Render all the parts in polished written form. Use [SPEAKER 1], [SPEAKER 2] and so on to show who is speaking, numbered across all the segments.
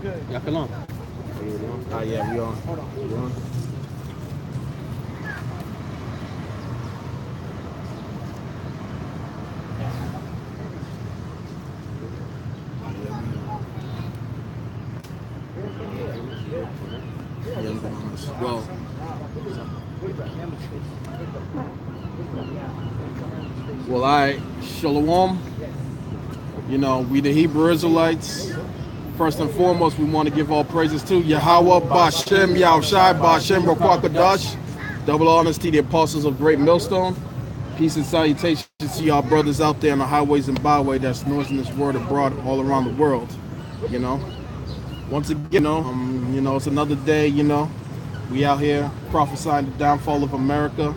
[SPEAKER 1] Y'all can on.
[SPEAKER 2] Ah, yeah, we on. We on. Well, I Shalom. You know, we the Hebrew Israelites. First and foremost, we want to give all praises to Yahweh, Bashem, Yahushai, Bashem, Rakwakadash. Double honors to the apostles of Great Millstone. Peace and salutations to y'all brothers out there on the highways and byways that's noising this word abroad all around the world. You know, once again, it's another day. We out here prophesying the downfall of America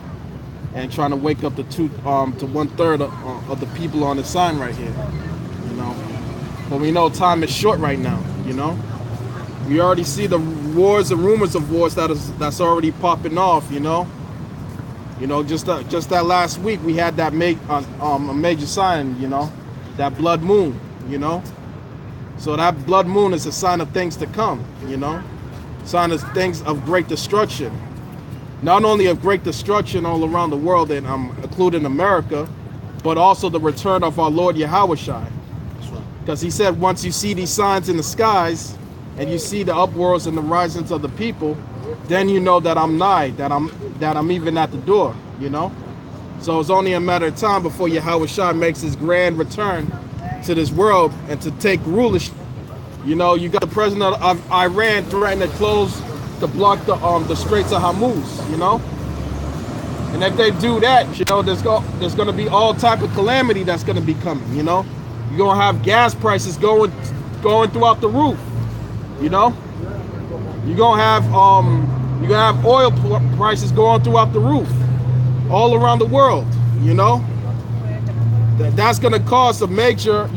[SPEAKER 2] and trying to wake up to 1/3 of the people on the sign right here. But we know time is short right now. We already see the wars and rumors of wars that's already popping off. Just that last week we had that a major sign. That blood moon. So that blood moon is a sign of things to come. Sign of things of great destruction. Not only of great destruction all around the world, and including America, but also the return of our Lord Yahushai. Because he said, once you see these signs in the skies, and you see the upwells and the risings of the people, then you know that I'm nigh, that I'm even at the door. So it's only a matter of time before Yahushua makes his grand return to this world and to take rulership. You got the president of Iran threatening to block the Straits of Hormuz. And if they do that, there's going to be all type of calamity that's going to be coming. You're going to have gas prices going throughout the roof. You're going to have oil prices going throughout the roof all around the world. That's going to cause a major,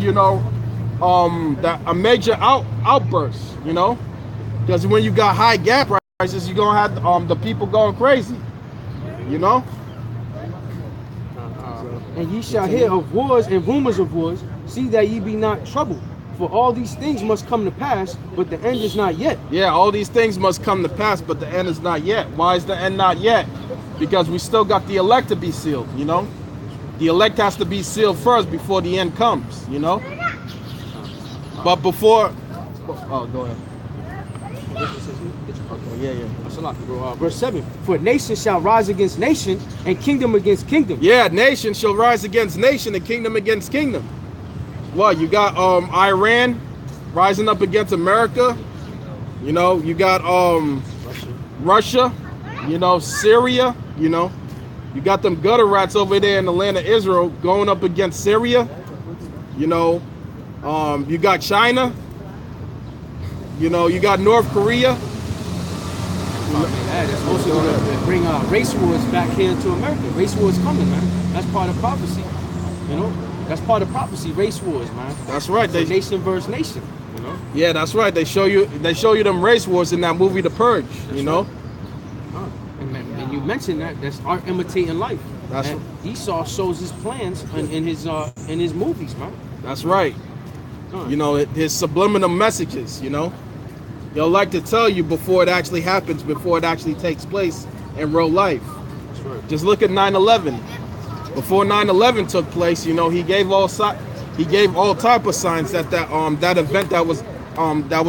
[SPEAKER 2] a major outburst. Because when you got high gas prices, you're going to have the people going crazy.
[SPEAKER 1] And ye shall hear of wars and rumors of wars. See that ye be not troubled. For all these things must come to pass, but the end is not yet.
[SPEAKER 2] Yeah, all these things must come to pass, but the end is not yet. Why is the end not yet? Because we still got the elect to be sealed, The elect has to be sealed first before the end comes, But before... Oh, go ahead.
[SPEAKER 1] Yeah. Verse 7. For nation shall rise against nation, and kingdom against kingdom.
[SPEAKER 2] Yeah, nation shall rise against nation, and kingdom against kingdom. Well, you got Iran rising up against America. You got Russia, Syria, you got them gutter rats over there in the land of Israel going up against Syria. You got China. You got North Korea.
[SPEAKER 1] That's also going to bring race wars back here to America. Race wars coming, man. That's part of prophecy. That's part of prophecy. Race wars, man.
[SPEAKER 2] That's right.
[SPEAKER 1] So nation versus nation.
[SPEAKER 2] Yeah, that's right. They show you them race wars in that movie, The Purge. Right.
[SPEAKER 1] And you mentioned that's art imitating life. That's right. Esau shows his plans in his movies, man.
[SPEAKER 2] That's right. His subliminal messages. They'll like to tell you before it actually happens, before it actually takes place in real life.
[SPEAKER 1] That's right.
[SPEAKER 2] Just look at 9/11. Before 9/11 took place, he gave all type of signs that event that was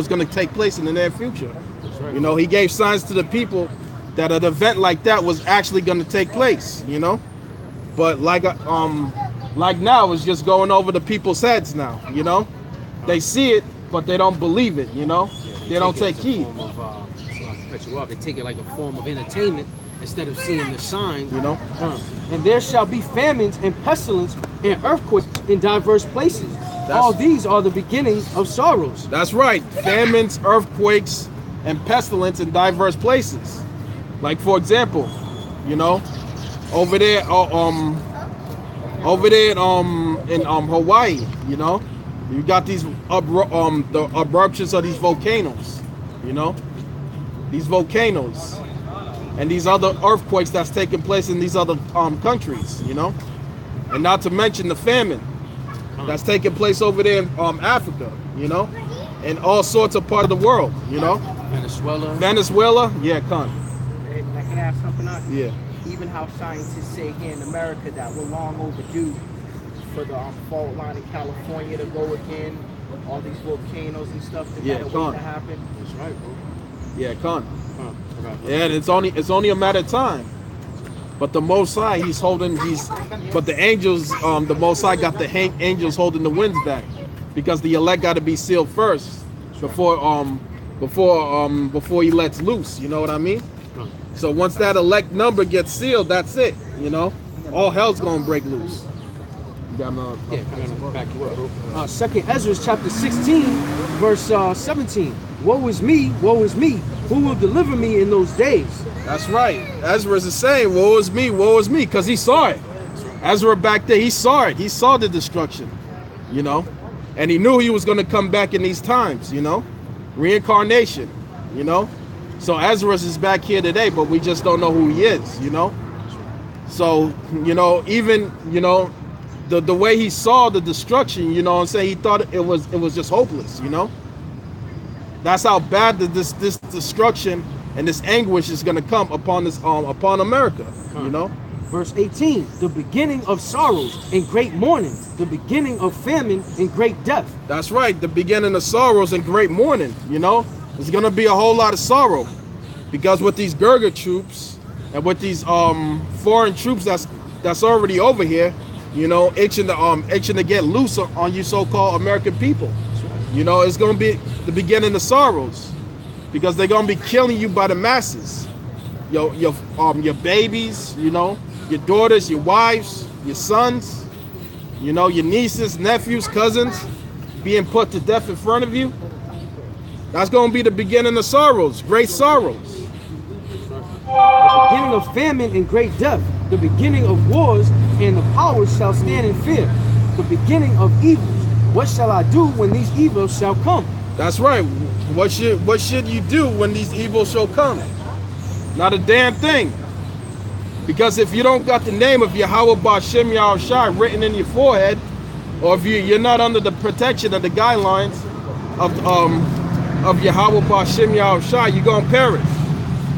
[SPEAKER 2] going to take place in the near future.
[SPEAKER 1] That's right.
[SPEAKER 2] He gave signs to the people that an event like that was actually going to take place. But like now, it's just going over the people's heads now. They see it, but they don't believe it. They don't take heed.
[SPEAKER 1] They take it like a form of entertainment instead of seeing the signs. And there shall be famines and pestilence and earthquakes in diverse places. All these are the beginnings of sorrows.
[SPEAKER 2] That's right. Famines, earthquakes, and pestilence in diverse places. Like, for example, over there in Hawaii, you got these the eruptions of these volcanoes, these volcanoes, and these other earthquakes that's taking place in these other countries, and not to mention the famine that's taking place over there in Africa, and all sorts of part of the world, you know. Venezuela, yeah, con.
[SPEAKER 3] I can ask something else.
[SPEAKER 2] Yeah.
[SPEAKER 3] Even how scientists say here in America that we're long overdue for the fault line in California to go again, all these volcanoes and stuff that
[SPEAKER 2] Yeah,
[SPEAKER 3] wait
[SPEAKER 2] con.
[SPEAKER 3] to happen.
[SPEAKER 1] That's right, bro.
[SPEAKER 2] Yeah, con.
[SPEAKER 1] Okay.
[SPEAKER 2] Yeah, and it's only a matter of time. But the Most High, but the angels, the Most High got the angels holding the winds back, because the elect got to be sealed first before he lets loose. You know what I mean? So once that elect number gets sealed, that's it. You know, all hell's gonna break loose.
[SPEAKER 1] Yeah, I'm gonna back you up, bro. Second Ezra chapter 16, verse 17. Woe is me, who will deliver me in those days?
[SPEAKER 2] That's right. Ezra is saying, woe is me, because he saw it. Ezra back there, he saw it. He saw the destruction, you know, and he knew he was going to come back in these times, you know, reincarnation, you know. So Ezra is back here today, but we just don't know who he is, you know. So, you know, even, you know, the way he saw the destruction, you know what I'm saying, he thought it was just hopeless, you know. That's how bad this destruction and this anguish is going to come upon this upon America, you know.
[SPEAKER 1] Verse 18, the beginning of sorrows and great mourning, the beginning of famine and great death.
[SPEAKER 2] That's right, the beginning of sorrows and great mourning, you know. There's going to be a whole lot of sorrow, because with these Gurga troops and with these foreign troops that's already over here, you know, itching to get loose on you so-called American people. You know, it's going to be the beginning of sorrows, because they're going to be killing you by the masses. Your babies, you know, your daughters, your wives, your sons, you know, your nieces, nephews, cousins being put to death in front of you. That's going to be the beginning of sorrows, great sorrows.
[SPEAKER 1] The beginning of famine and great death, the beginning of wars, and the powers shall stand in fear. The beginning of evils. What shall I do when these evils shall come?
[SPEAKER 2] That's right. What should you do when these evils shall come? Not a damn thing. Because if you don't got the name of Yahweh Ba'Shem Yahushai written in your forehead, or if you're not under the protection of the guidelines of Yahweh Ba'Shem Yahushai, you're gonna perish.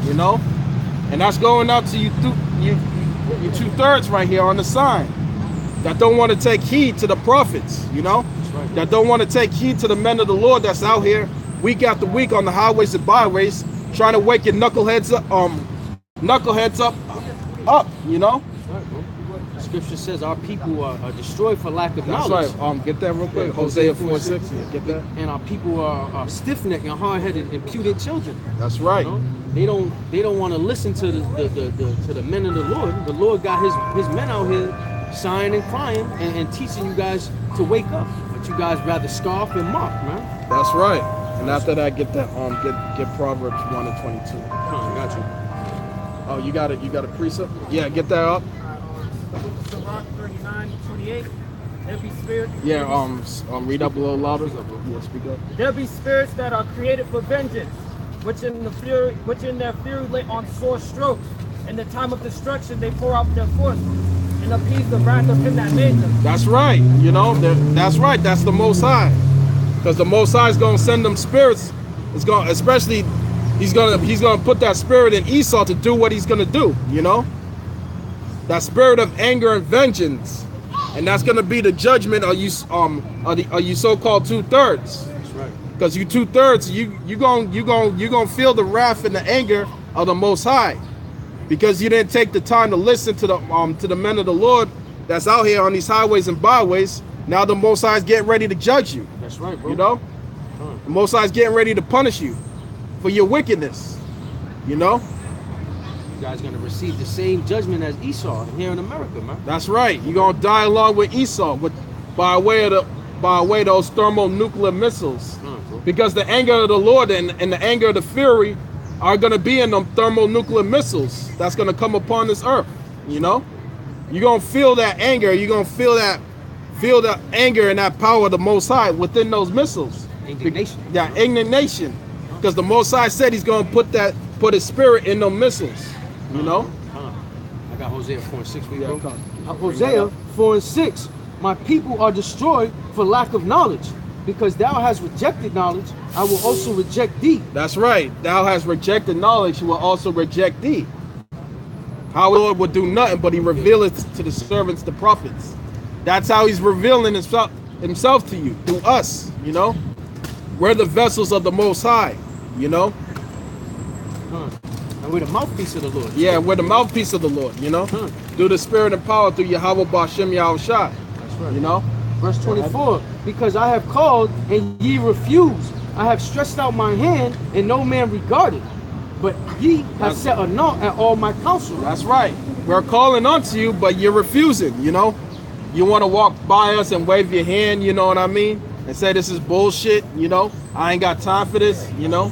[SPEAKER 2] You know, and that's going out to you 2/3 right here on the sign that don't want to take heed to the prophets. You know. That don't want to take heed to the men of the Lord that's out here week after week on the highways and byways, trying to wake your knuckleheads up, you know.
[SPEAKER 1] Scripture says our people are destroyed for lack of knowledge.
[SPEAKER 2] That's right. Get that real quick. Hosea 4:6. Get that.
[SPEAKER 1] And our people are stiff-necked and hard-headed, impudent children.
[SPEAKER 2] That's right.
[SPEAKER 1] You know? They don't want to listen to the men of the Lord. The Lord got his men out here sighing and crying and teaching you guys to wake up. But you guys rather scoff and mock, man.
[SPEAKER 2] That's right. And after that, get that get Proverbs 1:22.
[SPEAKER 1] Got you.
[SPEAKER 2] Oh, you got it. You got a precept? Yeah, get that up.
[SPEAKER 3] Sirach 39:28. There be spirits.
[SPEAKER 2] Yeah. Read up a little louder. Yeah, speak up.
[SPEAKER 3] There be spirits that are created for vengeance, which in their fury lay on sore strokes. In the time of destruction, they pour out their force and appease the wrath of him that made them.
[SPEAKER 2] That's right. You know, that's right. That's the Most High, because the Most High is gonna send them spirits. It's gonna, especially, he's gonna put that spirit in Esau to do what he's gonna do. You know, that spirit of anger and vengeance, and that's gonna be the judgment of you so-called 2/3.
[SPEAKER 1] That's right.
[SPEAKER 2] Because you 2/3, you gonna feel the wrath and the anger of the Most High, because you didn't take the time to listen to the men of the Lord that's out here on these highways and byways. Now the Most High is getting ready to judge you.
[SPEAKER 1] That's right, bro.
[SPEAKER 2] You know, the Most High is getting ready to punish you for your wickedness. You know,
[SPEAKER 1] You guys gonna receive the same judgment as Esau here in America, man.
[SPEAKER 2] that's right. You're gonna die along with Esau, by way of those thermonuclear missiles, because the anger of the Lord and the anger of the fury are going to be in them thermonuclear missiles that's going to come upon this earth. You know, you're going to feel that anger. You're going to feel the anger and that power of the Most High within those missiles.
[SPEAKER 1] Indignation.
[SPEAKER 2] Yeah, indignation, because the Most High said he's going to put his spirit in those missiles. You know.
[SPEAKER 1] I got Hosea 4:6 for you, bro.
[SPEAKER 2] Yeah,
[SPEAKER 1] Hosea 4:6. My people are destroyed for lack of knowledge. because thou hast rejected knowledge, I will also reject thee.
[SPEAKER 2] That's right. Thou hast rejected knowledge, he will also reject thee. How the Lord would do nothing, but he revealeth to the servants, the prophets. That's how he's revealing himself to you, through us, you know. We're the vessels of the Most High, you know.
[SPEAKER 1] And we're the mouthpiece of the Lord.
[SPEAKER 2] Yeah, we're the mouthpiece of the Lord, you know. Through the spirit and power, through Yahweh Ba'Shem Yahushua.
[SPEAKER 1] That's right.
[SPEAKER 2] You know.
[SPEAKER 1] Verse 24, because I have called and ye refuse. I have stretched out my hand and no man regarded. But ye have set a naught at all my counsel.
[SPEAKER 2] That's right. We're calling unto you, but you're refusing, you know. You want to walk by us and wave your hand, you know what I mean? And say this is bullshit, you know. I ain't got time for this, you know.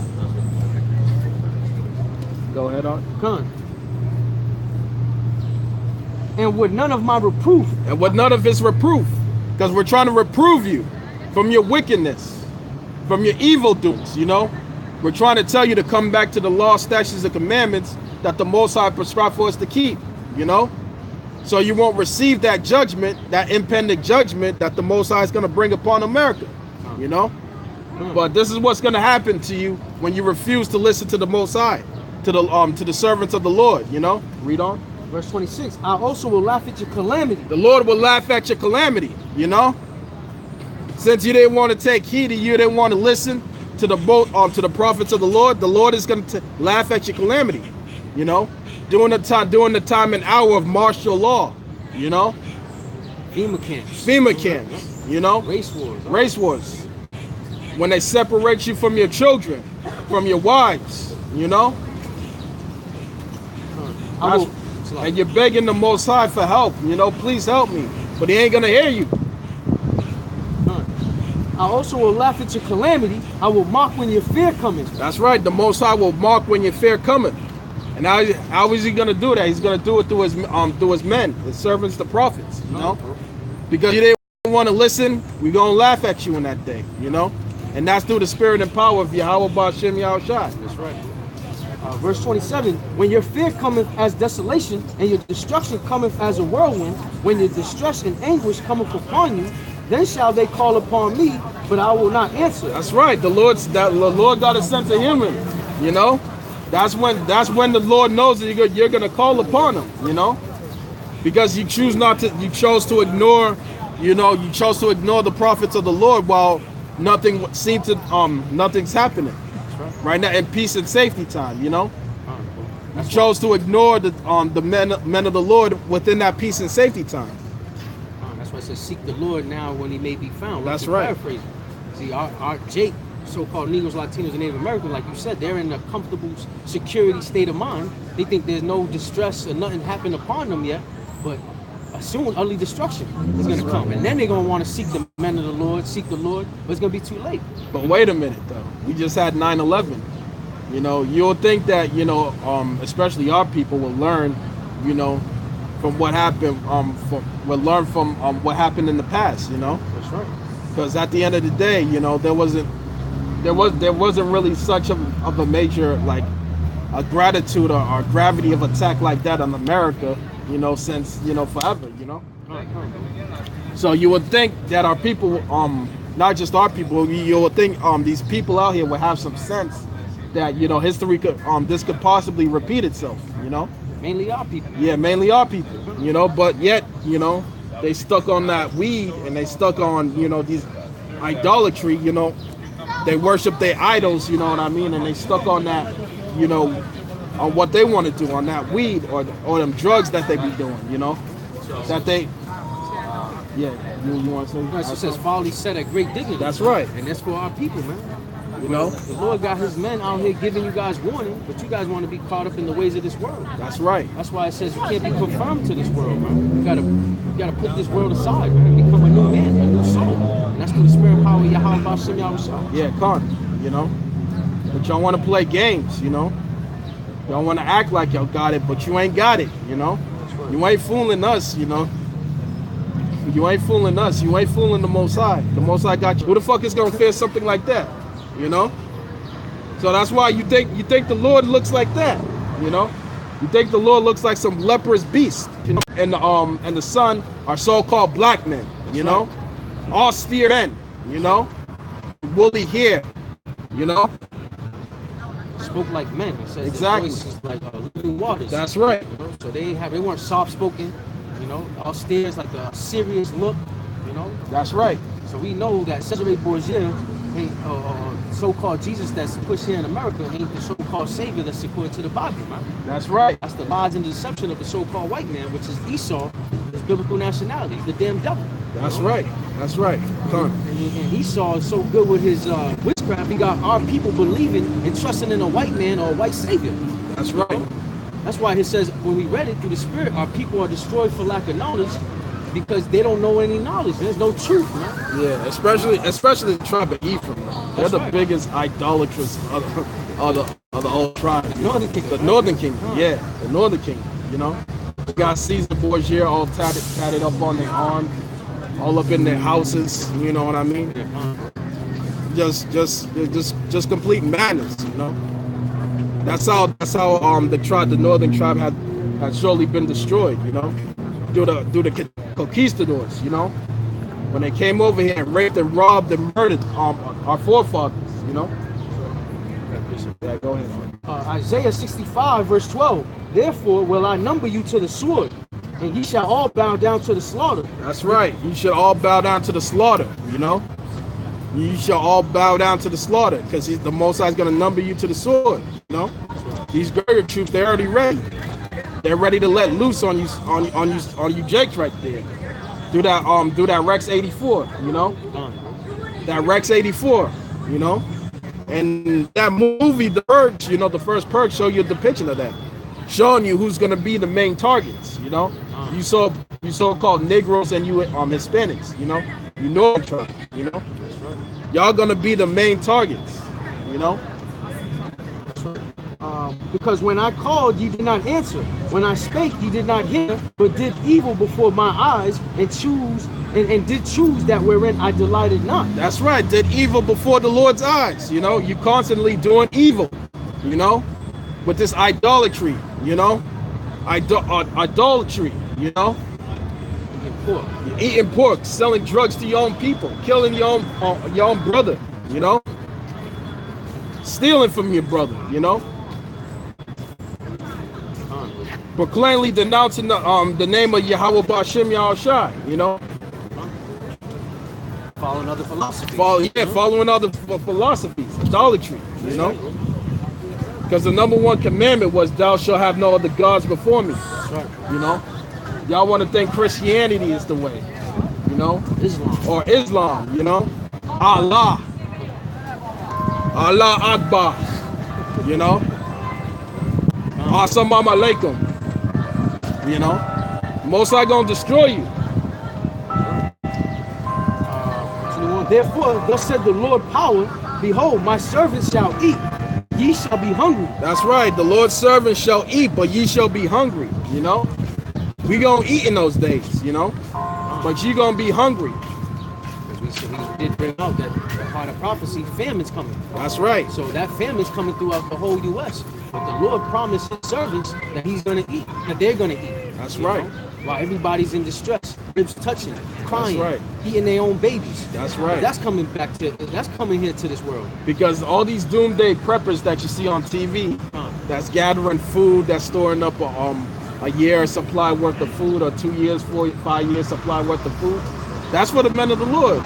[SPEAKER 2] Go ahead on.
[SPEAKER 1] Come. And with none of my reproof.
[SPEAKER 2] And with none of his reproof. Because we're trying to reprove you from your wickedness, from your evil doings, you know. We're trying to tell you to come back to the law, statutes, and commandments that the Most High prescribed for us to keep, you know. So you won't receive that judgment, that impending judgment that the Most High is going to bring upon America, you know. But this is what's going to happen to you when you refuse to listen to the Most High, to the servants of the Lord, you know. Read on.
[SPEAKER 1] Verse 26, I also will laugh at your calamity.
[SPEAKER 2] The Lord will laugh at your calamity, you know. Since you didn't want to take heed, you didn't want to listen to the prophets of the Lord is going to laugh at your calamity, you know. During the time and hour of martial law, you know. FEMA camps, you know. Race wars. When they separate you from your children, from your wives, you know. And you're begging the Most High for help, you know. Please help me, but he ain't gonna hear you.
[SPEAKER 1] I also will laugh at your calamity. I will mock when your fear cometh.
[SPEAKER 2] That's right. The Most High will mock when your fear cometh. And how is he going to do that? He's going to do it through his men, his servants, the prophets, you know? Because you didn't want to listen, we're going to laugh at you in that day, you know? And that's through the spirit and power of Yahweh Ba'Shem Yahushua.
[SPEAKER 1] That's right. Verse 27, when your fear cometh as desolation, and your destruction cometh as a whirlwind, when your distress and anguish cometh upon you, then shall they call upon me, but I will not answer.
[SPEAKER 2] That's right. The Lord got a sense of humor, you know? That's when the Lord knows that you're gonna call upon him, you know, because you chose to ignore, you know, you chose to ignore the prophets of the Lord while nothing's happening right now in peace and safety time, you know. You chose to ignore the men of the Lord within that peace and safety time.
[SPEAKER 1] That's why it says seek the Lord now when he may be found.
[SPEAKER 2] That's right.
[SPEAKER 1] See, our Jake, so-called Negroes, Latinos, and Native Americans, like you said, they're in a comfortable security state of mind. They think there's no distress or nothing happened upon them yet, but soon early destruction is going to come. And then they're going to want to seek the men of the Lord, seek the Lord, but it's going to be too late.
[SPEAKER 2] But wait a minute, though. We just had 9/11. You know, you'll think that, you know, especially our people will learn, you know, from what happened, will learn from what happened in the past, you know?
[SPEAKER 1] That's right.
[SPEAKER 2] Because at the end of the day, you know, there wasn't really such of a major, like, a gratitude or gravity of attack like that on America, you know, since, you know, forever, you know. So you would think that our people, not just our people, you would think these people out here would have some sense that, you know, history could, this could possibly repeat itself, you know.
[SPEAKER 1] Mainly our people.
[SPEAKER 2] Yeah, mainly our people, you know, but yet, you know, they stuck on that weed and they stuck on, you know, these idolatry, you know. They worship their idols, you know what I mean, and they stuck on that, you know, on what they want to do, on that weed or them drugs that they be doing, you know, that they, yeah, you want to say?
[SPEAKER 1] No, it says folly set at great dignity.
[SPEAKER 2] That's right.
[SPEAKER 1] And that's for our people, man.
[SPEAKER 2] You know?
[SPEAKER 1] The Lord got his men out here giving you guys warning, but you guys want to be caught up in the ways of this world.
[SPEAKER 2] That's right.
[SPEAKER 1] That's why it says you can't be conformed to this world, man. You gotta put this world aside, man, and become a new man, a new soul. And that's through the spirit and power of Yahweh Ba'Shem Yahushua.
[SPEAKER 2] Yeah, con, you know. But y'all want to play games, you know. Y'all want to act like y'all got it, but you ain't got it, you know. Right. You ain't fooling us, you know. You ain't fooling us. You ain't fooling the Most High. The Most High got you. Who the fuck is gonna fear something like that? You know? So that's why you think the Lord looks like that, you know? You think the Lord looks like some leprous beast, you know? And the son are so-called black men, you know? Austere men, you know? woolly hair, you know.
[SPEAKER 1] Spoke like men. It says
[SPEAKER 2] Exactly.
[SPEAKER 1] their voices like living waters.
[SPEAKER 2] That's right.
[SPEAKER 1] You know? So they weren't soft spoken, you know, austere, like a serious look, you know.
[SPEAKER 2] That's right.
[SPEAKER 1] So we know that Cesare Borgia ain't so-called Jesus that's pushed here in America ain't the so-called savior that's according to the Bible, man.
[SPEAKER 2] That's right.
[SPEAKER 1] That's the lies and deception of the so-called white man, which is Esau, his biblical nationality, the damn devil.
[SPEAKER 2] That's right. That's right. Come.
[SPEAKER 1] And Esau is so good with his witchcraft, he got our people believing and trusting in a white man or a white savior.
[SPEAKER 2] That's right.
[SPEAKER 1] That's why it says, when we read it through the Spirit, our people are destroyed for lack of knowledge because they don't know any knowledge. There's no truth, man.
[SPEAKER 2] Yeah, especially the tribe of Ephraim. They're the biggest idolatrous of the whole tribe.
[SPEAKER 1] The Northern Kingdom.
[SPEAKER 2] The Northern Kingdom, yeah, the Northern Kingdom. You know, they got Caesar Borgia all tatted up on their arm, all up in their houses. You know what I mean? Just complete madness. You know. That's how the Northern tribe had surely been destroyed. You know, due to conquistadors. You know, when they came over here and raped and robbed and murdered our forefathers. You know. Yeah, go ahead.
[SPEAKER 1] Isaiah 65 verse 12. Therefore will I number you to the sword, and ye shall all bow down to the slaughter.
[SPEAKER 2] That's right. You should all bow down to the slaughter. You know. You shall all bow down to the slaughter, because the Most High is going to number you to the sword. You know, these greater troops, they're already ready. They're ready to let loose on you, Jakes, right there. Do that Rex 84. You know, that Rex 84. You know, and that movie, The Purge. You know, the first Purge show you a depiction of that, showing you who's going to be the main targets. You know, you saw called Negroes and you Hispanics. You know, you know each other. You know. Y'all gonna be the main targets, you know?
[SPEAKER 1] Because when I called, you did not answer. When I spake, you did not hear, but did evil before my eyes, and did choose that wherein I delighted not.
[SPEAKER 2] That's right, did evil before the Lord's eyes, you know? You constantly doing evil, you know? With this idolatry, you know? Idolatry, you know?
[SPEAKER 1] Pork.
[SPEAKER 2] You're eating pork, selling drugs to your own people, killing your own brother, you know, stealing from your brother, you know, proclaimingly denouncing the name of Yahweh Ba'Shem Yahushai, you know,
[SPEAKER 1] Following other philosophies.
[SPEAKER 2] Following other philosophies, idolatry, you know, because the number one commandment was, "Thou shalt have no other gods before me."
[SPEAKER 1] That's right.
[SPEAKER 2] You know. Y'all want to think Christianity is the way, you know? Islam, you know? Allah Akbar, you know? Assalamu alaikum, you know? Most High gonna destroy you.
[SPEAKER 1] Therefore, thus said the Lord power, behold, my servants shall eat, ye shall be hungry.
[SPEAKER 2] That's right, the Lord's servants shall eat, but ye shall be hungry, you know? We gonna eat in those days, you know, but you gonna be hungry.
[SPEAKER 1] We did bring out that part of prophecy, famine's coming.
[SPEAKER 2] That's right.
[SPEAKER 1] So that famine's coming throughout the whole U.S. But the Lord promised his servants that he's gonna eat, that they're gonna eat.
[SPEAKER 2] That's right.
[SPEAKER 1] Know? While everybody's in distress, ribs touching, crying,
[SPEAKER 2] right.
[SPEAKER 1] eating their own babies.
[SPEAKER 2] That's right.
[SPEAKER 1] That's coming here to this world.
[SPEAKER 2] Because all these doomsday preppers that you see on TV, that's gathering food, that's storing up a year supply worth of food, or 2 years, 4, 5 years supply worth of food. That's for the men of the Lord.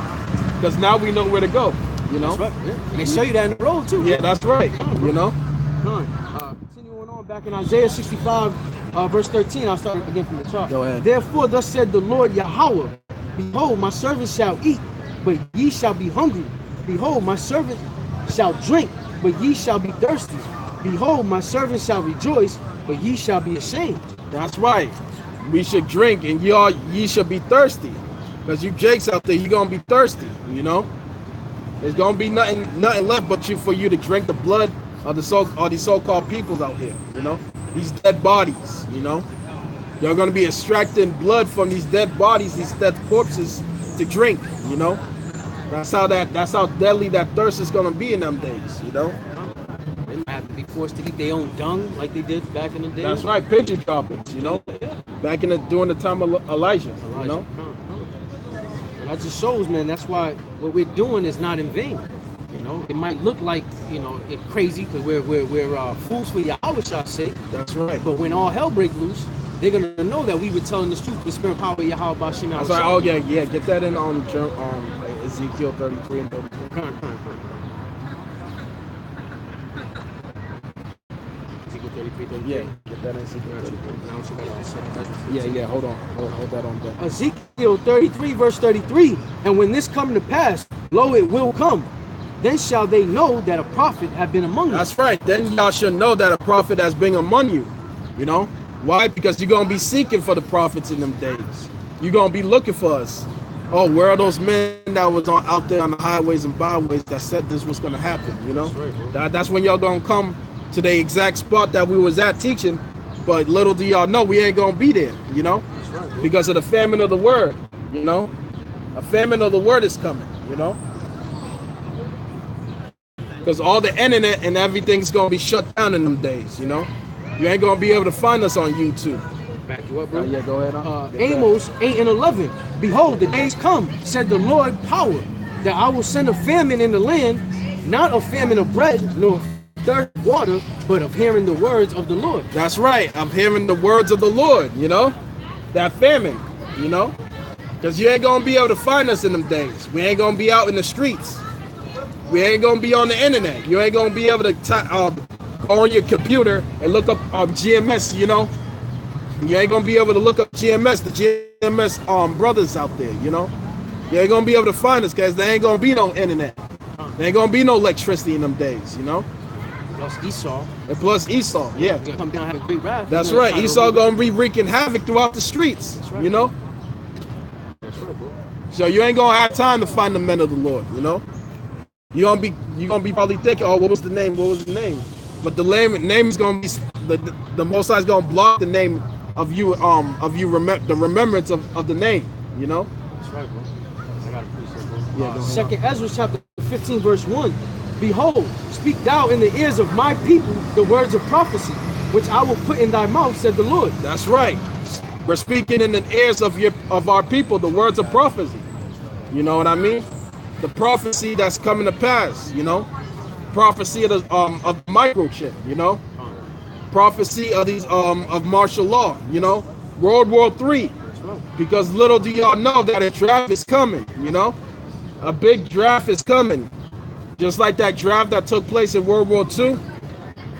[SPEAKER 2] Because now we know where to go, you know?
[SPEAKER 1] That's right. Yeah. And they show you that in the road too.
[SPEAKER 2] Yeah, that's right. You know?
[SPEAKER 1] Continuing on back in Isaiah 65, verse 13, I'll start again from the top.
[SPEAKER 2] Go ahead.
[SPEAKER 1] Therefore, thus said the Lord Yahweh, behold, my servants shall eat, but ye shall be hungry. Behold, my servant shall drink, but ye shall be thirsty. Behold, my servant shall rejoice, but ye shall be ashamed.
[SPEAKER 2] That's right. We should drink, and ye should be thirsty. Because you Jakes out there, you're gonna be thirsty, you know? There's gonna be nothing left but for you to drink the blood of these so-called peoples out here, you know? These dead bodies, you know? You're gonna be extracting blood from these dead bodies, these dead corpses, to drink, you know? That's how deadly that thirst is gonna be in them days, you know?
[SPEAKER 1] They might have to be forced to eat their own dung like they did back in the day.
[SPEAKER 2] That's right, pigeon droppings, you know? Back during the time of Elijah, you know?
[SPEAKER 1] That just shows, man, that's why what we're doing is not in vain. You know, it might look like, you know, it crazy because we're fools for Yahweh shall say.
[SPEAKER 2] That's right.
[SPEAKER 1] But when all hell break loose, they're gonna know that we were telling the truth. The spirit power of Yahweh Bashim.
[SPEAKER 2] That's right. Oh yeah, yeah. Get that in Ezekiel 33 and 34.
[SPEAKER 1] Ezekiel 33, 33.
[SPEAKER 2] Yeah, get that in Ezekiel 33. Yeah. Hold that on there.
[SPEAKER 1] Ezekiel 33 verse 33. And when this come to pass, lo, it will come. Then shall they know that a prophet have been among you.
[SPEAKER 2] That's right. Then y'all should know that a prophet has been among you. You know why? Because you're gonna be seeking for the prophets in them days. You're gonna be looking for us. Oh, where are those men that was out there on the highways and byways that said this was gonna happen? You know, that's when y'all gonna come to the exact spot that we was at teaching. But little do y'all know we ain't gonna be there. You know, because of the famine of the word. You know, a famine of the word is coming. You know. Because all the internet and everything's gonna be shut down in them days, you know. You ain't gonna be able to find us on YouTube.
[SPEAKER 1] Back you up, bro.
[SPEAKER 2] Yeah, go ahead.
[SPEAKER 1] Amos 8 and 11. Behold, the days come, said the Lord power, that I will send a famine in the land, not a famine of bread, nor thirst of water, but of hearing the words of the Lord.
[SPEAKER 2] That's right. I'm hearing the words of the Lord, you know. That famine, you know. Because you ain't gonna be able to find us in them days. We ain't gonna be out in the streets. We ain't gonna be on the internet. You ain't gonna be able to go on your computer and look up GMS. You know, you ain't gonna be able to look up GMS, the GMS brothers out there. You know, you ain't gonna be able to find us because there ain't gonna be no internet. There ain't gonna be no electricity in them days. You know.
[SPEAKER 1] Plus Esau.
[SPEAKER 2] And plus Esau, yeah.
[SPEAKER 1] Come down and have a great wrath.
[SPEAKER 2] That's right. Esau gonna be wreaking havoc throughout the streets.
[SPEAKER 1] Right.
[SPEAKER 2] You know.
[SPEAKER 1] That's right, bro.
[SPEAKER 2] So you ain't gonna have time to find the men of the Lord. You know. You're gonna be probably thinking, oh, what was the name? What was the name? But the name is gonna be the Most High is gonna block the name of you, the remembrance of the name. You know.
[SPEAKER 1] That's right, bro. I got to appreciate, bro.
[SPEAKER 2] Yeah.
[SPEAKER 1] Second Ezra chapter 15 verse 1. Behold, speak thou in the ears of my people the words of prophecy, which I will put in thy mouth, said the Lord.
[SPEAKER 2] That's right. We're speaking in the ears of our people the words of prophecy. You know what I mean? The prophecy that's coming to pass, you know, prophecy of the of microchip, you know, prophecy of these of martial law, you know, World War III, because little do y'all know that a draft is coming, you know, a big draft is coming, just like that draft that took place in World War II.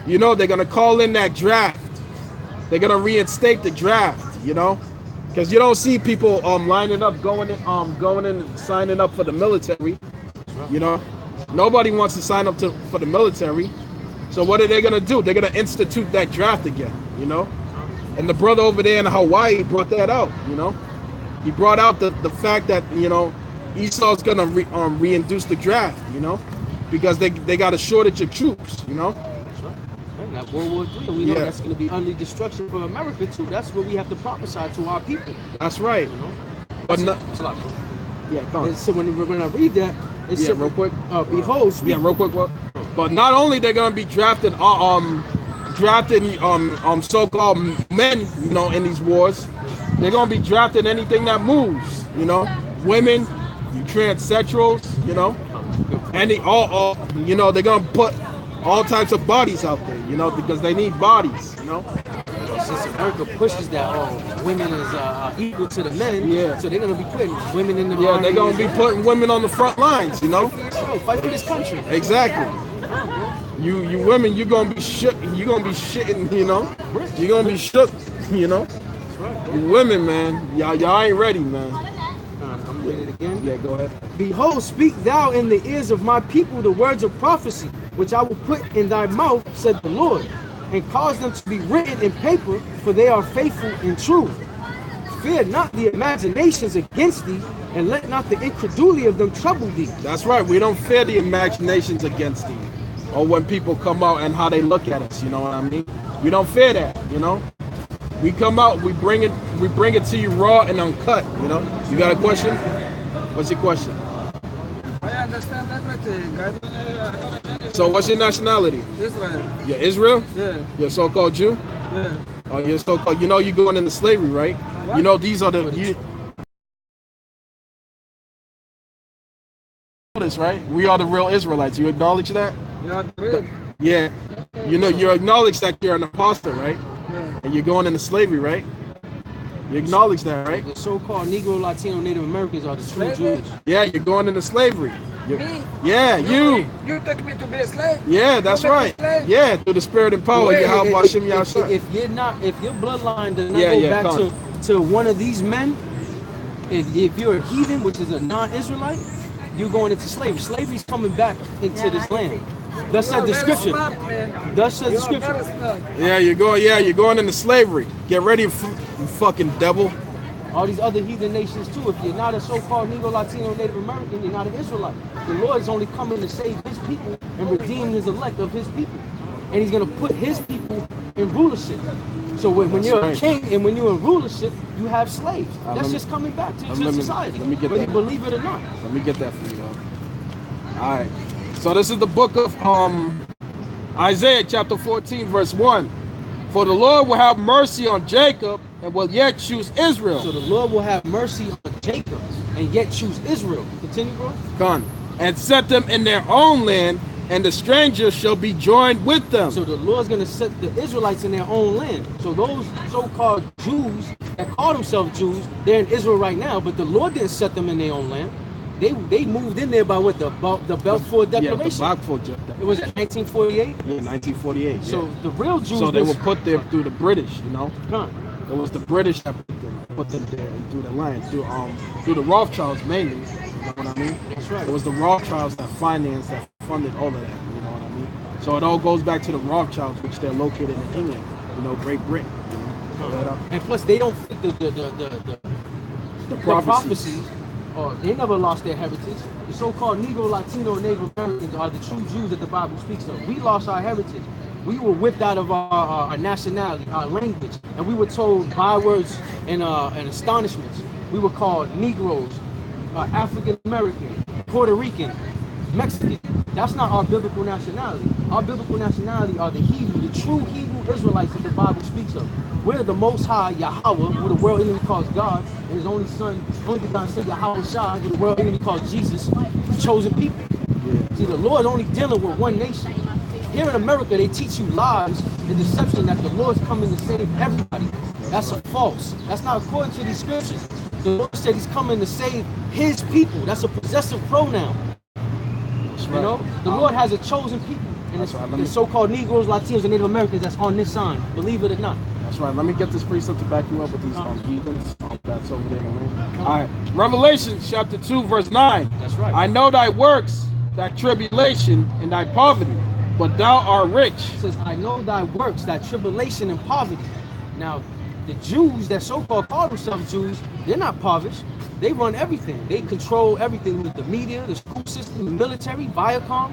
[SPEAKER 2] You know, they're gonna call in that draft, they're gonna reinstate the draft, you know. Because you don't see people lining up, going in, signing up for the military. You know, nobody wants to sign up for the military. So what are they gonna do? They're gonna institute that draft again. You know, and the brother over there in Hawaii brought that out. You know, he brought out the fact that, you know, Esau's gonna reintroduce the draft. You know, because they got a shortage of troops. You know.
[SPEAKER 1] That World War III, we know that's going to be under destruction for America too. That's what we have to prophesy to our people.
[SPEAKER 2] That's right.
[SPEAKER 1] You know?
[SPEAKER 2] But
[SPEAKER 1] that's a lot, bro.
[SPEAKER 2] Yeah, come on.
[SPEAKER 1] So when I read that, it said,
[SPEAKER 2] real quick.
[SPEAKER 1] Behold,
[SPEAKER 2] real quick. But not only they're going to be drafting so-called men, you know, in these wars, they're going to be drafting anything that moves. You know, women, transsexuals, you know, all you know, they're going to put all types of bodies out there, you know, because they need bodies, you know.
[SPEAKER 1] Since America pushes that women is equal to the men, so they're gonna be putting women in the
[SPEAKER 2] they're gonna be putting women on the front lines, you know.
[SPEAKER 1] Fight for this country.
[SPEAKER 2] Exactly. You women, you're gonna be shook. You're gonna be shitting, you know. You're gonna be shook, you know. You women, man, y'all ain't ready, man.
[SPEAKER 1] I'm read it again.
[SPEAKER 2] Yeah, go ahead.
[SPEAKER 1] Behold, speak thou in the ears of my people the words of prophecy, which I will put in thy mouth, said the Lord, and cause them to be written in paper, for they are faithful and true. Fear not the imaginations against thee, and let not the incredulity of them trouble thee.
[SPEAKER 2] That's right. We don't fear the imaginations against thee, or when people come out and how they look at us. You know what I mean? We don't fear that. You know, we come out, we bring it to you raw and uncut. You know. You got a question? What's your question?
[SPEAKER 4] I understand that, but
[SPEAKER 2] so what's your nationality?
[SPEAKER 4] Israel.
[SPEAKER 2] You're Israel?
[SPEAKER 4] Yeah.
[SPEAKER 2] You're a so-called Jew?
[SPEAKER 4] Yeah.
[SPEAKER 2] Oh, you're so-called. You know you're going into slavery, right?
[SPEAKER 4] What?
[SPEAKER 2] You know these are the this, right? We are the real Israelites. You acknowledge that?
[SPEAKER 4] You are real.
[SPEAKER 2] Yeah. You know, you acknowledge that you're an apostle, right?
[SPEAKER 4] Yeah.
[SPEAKER 2] And you're going into slavery, right? You acknowledge that, right?
[SPEAKER 1] The so-called Negro, Latino, Native Americans are the true
[SPEAKER 4] Slavery?
[SPEAKER 1] Jews.
[SPEAKER 2] Yeah, you're going into slavery.
[SPEAKER 4] Me?
[SPEAKER 2] Yeah, you.
[SPEAKER 4] You take me to be a slave?
[SPEAKER 2] Yeah, that's
[SPEAKER 4] You make me
[SPEAKER 2] right.
[SPEAKER 4] slave?
[SPEAKER 2] Yeah, through the spirit and power.
[SPEAKER 4] Wait,
[SPEAKER 2] Yahweh Hashem Yahshua.
[SPEAKER 1] If you're not, if your bloodline does not
[SPEAKER 2] Yeah,
[SPEAKER 1] go
[SPEAKER 2] yeah,
[SPEAKER 1] back
[SPEAKER 2] come
[SPEAKER 1] to one of these men, if you're a heathen, which is a non-Israelite, you're going into slavery. Slavery's coming back into this land. Thus said the
[SPEAKER 4] You are very
[SPEAKER 1] scripture.
[SPEAKER 4] smart, man.
[SPEAKER 1] Thus said
[SPEAKER 4] You
[SPEAKER 1] the
[SPEAKER 4] are very
[SPEAKER 1] scripture.
[SPEAKER 4] smart.
[SPEAKER 2] Yeah, you're going into slavery. Get ready, you fucking devil.
[SPEAKER 1] All these other heathen nations too. If you're not a so-called Negro, Latino, Native American, you're not an Israelite. The Lord is only coming to save his people and redeem his elect of his people. And he's going to put his people in rulership. So when you're a king and when you're in rulership, you have slaves. That's just coming back to society,
[SPEAKER 2] let me get
[SPEAKER 1] whether
[SPEAKER 2] that.
[SPEAKER 1] you believe it or not.
[SPEAKER 2] Let me get that for you, dog. All right. So this is the book of Isaiah chapter 14, verse 1. For the Lord will have mercy on Jacob and will yet choose Israel.
[SPEAKER 1] So the Lord will have mercy on Jacob and yet choose Israel. Continue, bro.
[SPEAKER 2] Gone. And set them in their own land, and the strangers shall be joined with them.
[SPEAKER 1] So the Lord's going to set the Israelites in their own land. So those so-called Jews that call themselves Jews, they're in Israel right now, but the Lord didn't set them in their own land. They moved in there by what the Balfour Declaration.
[SPEAKER 2] Yeah, the Balfour Declaration.
[SPEAKER 1] It was 1948.
[SPEAKER 2] Yeah, 1948.
[SPEAKER 1] So
[SPEAKER 2] yeah.
[SPEAKER 1] the real Jews.
[SPEAKER 2] So they were put there through the British, you know.
[SPEAKER 1] Huh.
[SPEAKER 2] It was the British that put them there and through the land, through the Rothschilds mainly. You know what I mean?
[SPEAKER 1] That's right.
[SPEAKER 2] It was the Rothschilds that financed, that funded all of that. You know what I mean? So it all goes back to the Rothschilds, which they're located in England. You know, Great Britain. You know?
[SPEAKER 1] And plus, they don't fit the prophecies. Or they never lost their heritage. The so-called Negro, Latino, and Native Americans are the true Jews that the Bible speaks of. We lost our heritage. We were whipped out of our nationality, our language, and we were told bywords and astonishments. We were called Negroes, African American, Puerto Rican, Mexican. That's not our biblical nationality. Our biblical nationality are the Hebrew, the true Hebrew Israelites that the Bible speaks of. We're the Most High Yahweh, who the world enemy calls God, and his only son, only begotten son Yahweh Shai, who the world enemy calls Jesus, the chosen people. Yeah. See, the Lord only dealing with one nation. Here in America, they teach you lies and deception that the Lord's coming to save everybody. That's a false. That's not according to these scriptures. The Lord said he's coming to save his people. That's a possessive pronoun.
[SPEAKER 2] That's right.
[SPEAKER 1] You know, the Lord has a chosen people. And it's the so-called Negroes, Latinos, and Native Americans that's on this sign. Believe it or not.
[SPEAKER 2] That's right. Let me get this precept to back you up with these heathens. That's over there, man. All right. Revelation chapter 2, verse 9.
[SPEAKER 1] That's right.
[SPEAKER 2] I know thy works, thy tribulation, and thy poverty, but thou art rich.
[SPEAKER 1] It says, I know thy works, thy tribulation and poverty. Now, the Jews that so-called call themselves Jews, they're not impoverished. They run everything. They control everything with the media, the school system, the military, Viacom.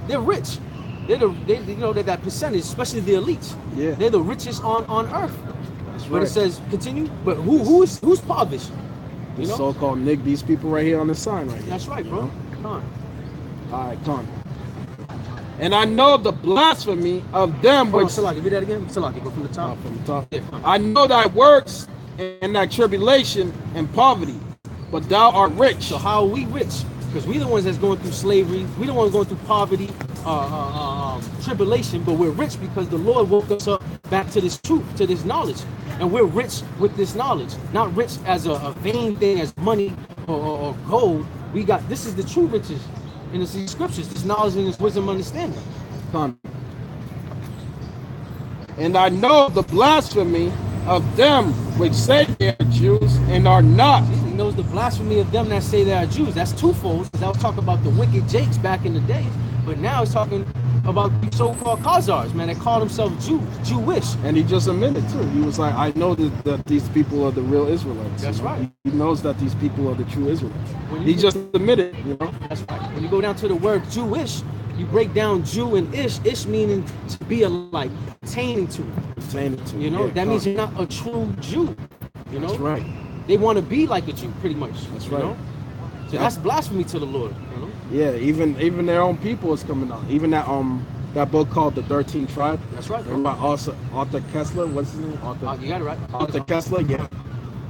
[SPEAKER 1] They're rich. They're that percentage, especially the elites.
[SPEAKER 2] Yeah.
[SPEAKER 1] They're the richest on earth.
[SPEAKER 2] That's
[SPEAKER 1] But
[SPEAKER 2] right.
[SPEAKER 1] it says, continue. But who's impoverished? You
[SPEAKER 2] The
[SPEAKER 1] know?
[SPEAKER 2] so-called Nick, these people right here on this sign right here.
[SPEAKER 1] That's right, bro. Come on.
[SPEAKER 2] All right, come on. And I know the blasphemy of them
[SPEAKER 1] Hold on,
[SPEAKER 2] which...
[SPEAKER 1] Salaki, read that again. Salaki, go from the top.
[SPEAKER 2] From the top.
[SPEAKER 1] Yeah, come on.
[SPEAKER 2] I know thy works and thy tribulation and poverty, but thou art rich.
[SPEAKER 1] So how are we rich? Because we the ones that's going through slavery. We the ones going through poverty, tribulation. But we're rich because the Lord woke us up back to this truth, to this knowledge, and we're rich with this knowledge. Not rich as a vain thing, as money or gold. We got this is the true riches in the scriptures. This knowledge and this wisdom, understanding.
[SPEAKER 2] Come. And I know the blasphemy of them which say they are Jews and are not.
[SPEAKER 1] He knows the blasphemy of them that say they are Jews. That's twofold. Because I was talking about the wicked Jakes back in the day, but now it's talking about the so-called Khazars, man, that call themselves Jews, Jewish.
[SPEAKER 2] And he just admitted too. He was like, I know that these people are the real Israelites.
[SPEAKER 1] That's right.
[SPEAKER 2] He knows that these people are the true Israelites.
[SPEAKER 1] When
[SPEAKER 2] He
[SPEAKER 1] you-
[SPEAKER 2] just admitted, you know.
[SPEAKER 1] That's right. When you go down to the word Jewish, you break down Jew and Ish meaning to be alike, pertaining to.
[SPEAKER 2] Pertaining to.
[SPEAKER 1] You know,
[SPEAKER 2] Yeah,
[SPEAKER 1] that means
[SPEAKER 2] come.
[SPEAKER 1] you're not a true Jew. You know,
[SPEAKER 2] That's right.
[SPEAKER 1] They want to be like a Jew, pretty much.
[SPEAKER 2] That's
[SPEAKER 1] you
[SPEAKER 2] right.
[SPEAKER 1] know? So that's blasphemy to the Lord. You know,
[SPEAKER 2] Yeah, even their own people is coming out. Even that book called The 13th Tribe.
[SPEAKER 1] that's right.
[SPEAKER 2] Remember Arthur Kessler? What's his name?
[SPEAKER 1] You got it right.
[SPEAKER 2] Arthur Kessler. Yeah.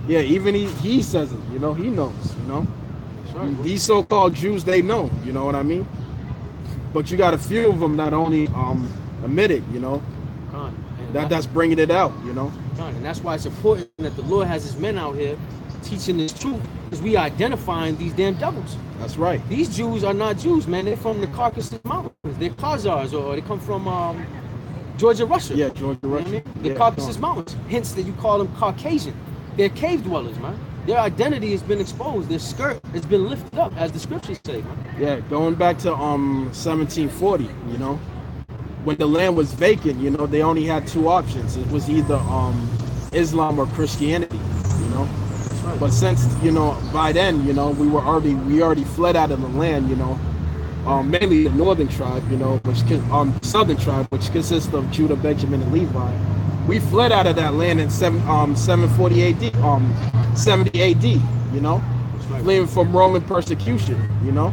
[SPEAKER 2] Yeah. Even he says it. You know, he knows. You know.
[SPEAKER 1] right.
[SPEAKER 2] These so-called Jews, they know, you know what I mean? But you got a few of them that only admit it, you know? That's bringing it out, you know?
[SPEAKER 1] And that's why it's important that the Lord has his men out here teaching this truth, because we identifying these damn devils.
[SPEAKER 2] That's right.
[SPEAKER 1] These Jews are not Jews, man. They're from the Caucasus Mountains. They're Khazars, or they come from Georgia, Russia.
[SPEAKER 2] Yeah, Georgia, Russia.
[SPEAKER 1] You know what I mean? The Caucasus Mountains. Hence that you call them Caucasian. They're cave dwellers, man. Their identity has been exposed. Their skirt has been lifted up, as the scriptures say, man.
[SPEAKER 2] Yeah, going back to 1740, you know, when the land was vacant, you know, they only had two options. It was either Islam or Christianity, you know.
[SPEAKER 1] Right.
[SPEAKER 2] But since, you know, by then, you know, we already fled out of the land, you know, mainly the northern tribe, you know, southern tribe, which consists of Judah, Benjamin, and Levi. We fled out of that land in 740 AD, 70 AD, you know, fleeing from Roman persecution, you know.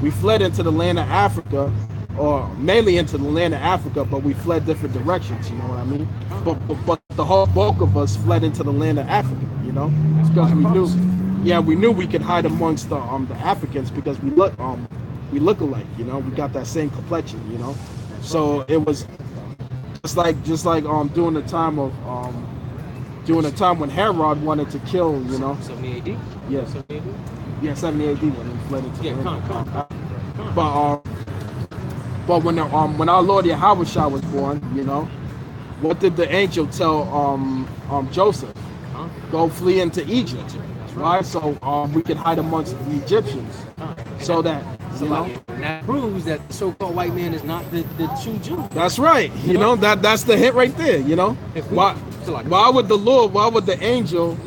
[SPEAKER 2] We fled into the land of Africa, or mainly into the land of Africa, but we fled different directions, you know what I mean? But the whole bulk of us fled into the land of Africa, you know, because we knew we could hide amongst the Africans, because we look alike, you know, we got that same complexion, you know. So it was just like during the time when Herod wanted to kill, you know.
[SPEAKER 1] 70 AD?
[SPEAKER 2] Yeah.
[SPEAKER 1] 70 AD?
[SPEAKER 2] Yeah, 70 AD when he fled into
[SPEAKER 1] Yeah,
[SPEAKER 2] the
[SPEAKER 1] come on.
[SPEAKER 2] But when our Lord Yahushua was born, you know, what did the angel tell Joseph?
[SPEAKER 1] Huh?
[SPEAKER 2] Go flee into Egypt, right? So we could hide amongst the Egyptians, so that, you know.
[SPEAKER 1] And that proves that the so-called white man is not the true Jew.
[SPEAKER 2] That's right. You know, that's the hint right there, you know. Why would the angel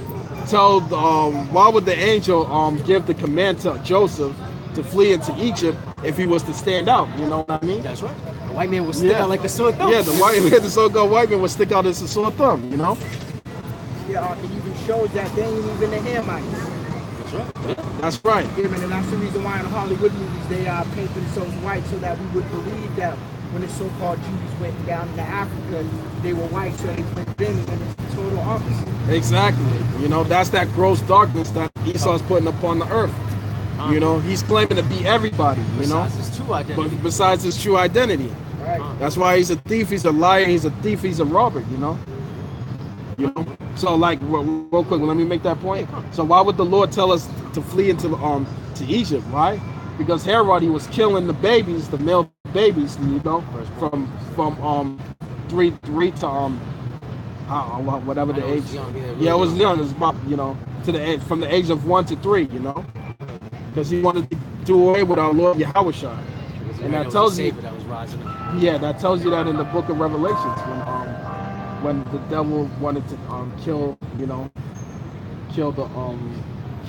[SPEAKER 2] give the command to Joseph to flee into Egypt if he was to stand out, you know what I mean?
[SPEAKER 1] That's right. The white man will stick out like a sore thumb.
[SPEAKER 2] Yeah, the so-called white man would stick out as a sore thumb, you know?
[SPEAKER 5] Yeah, it even shows that they ain't even the Hamites.
[SPEAKER 1] That's right.
[SPEAKER 2] That's right.
[SPEAKER 5] Yeah, man, and that's the reason why in Hollywood movies they paint themselves white, so that we would believe that when the so-called Jews went down into Africa, they were white, so they went in, and it's the total opposite.
[SPEAKER 2] Exactly. You know, that's that gross darkness that Esau's putting upon the earth. You know, he's claiming to be everybody, you know,
[SPEAKER 1] Besides his true identity.
[SPEAKER 2] but besides his true identity.
[SPEAKER 5] Right.
[SPEAKER 2] That's why he's a thief, he's a liar, he's a thief, he's a robber, you know. So like real quick, let me make that point. So why would the Lord tell us to flee into to Egypt, right? Because Herod, he was killing the babies, the male babies, you know, from 3 to whatever the age. Yeah, it was young. It was about, you know, to the age, from the age of 1 to 3, you know, because he wanted to do away with our Lord Yahushua. And that tells you, yeah, that tells you that in the book of Revelations, when the devil wanted to kill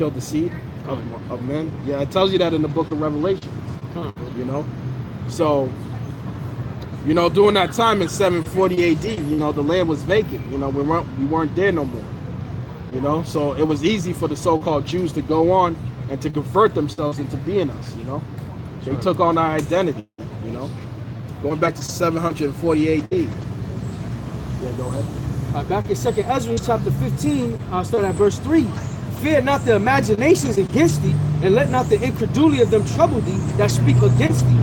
[SPEAKER 2] the seed of men. Yeah, it tells you that in the book of Revelation. You know, so, you know, during that time in 740 AD, you know, the land was vacant. You know, we weren't there no more. You know, so it was easy for the so-called Jews to go on and to convert themselves into being us. You know, they took on our identity. You know, going back to 740 AD. Yeah, go ahead.
[SPEAKER 1] Back in 2nd Ezra chapter 15, I'll start at verse 3. Fear not the imaginations against thee, and let not the incredulity of them trouble thee that speak against thee.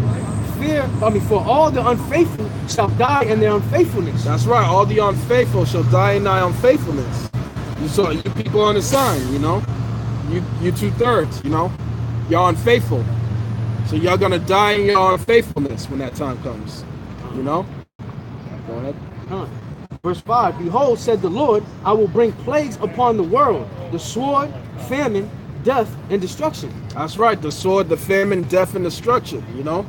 [SPEAKER 1] For all the unfaithful shall die in their unfaithfulness.
[SPEAKER 2] That's right. All the unfaithful shall die in thy unfaithfulness. You people on the sign, you know, you 2/3, you know, y'all unfaithful. So y'all gonna die in your unfaithfulness when that time comes, you know. Go ahead.
[SPEAKER 1] Verse 5, behold, said the Lord, I will bring plagues upon the world, the sword, famine, death, and destruction.
[SPEAKER 2] That's right, the sword, the famine, death, and destruction, you know.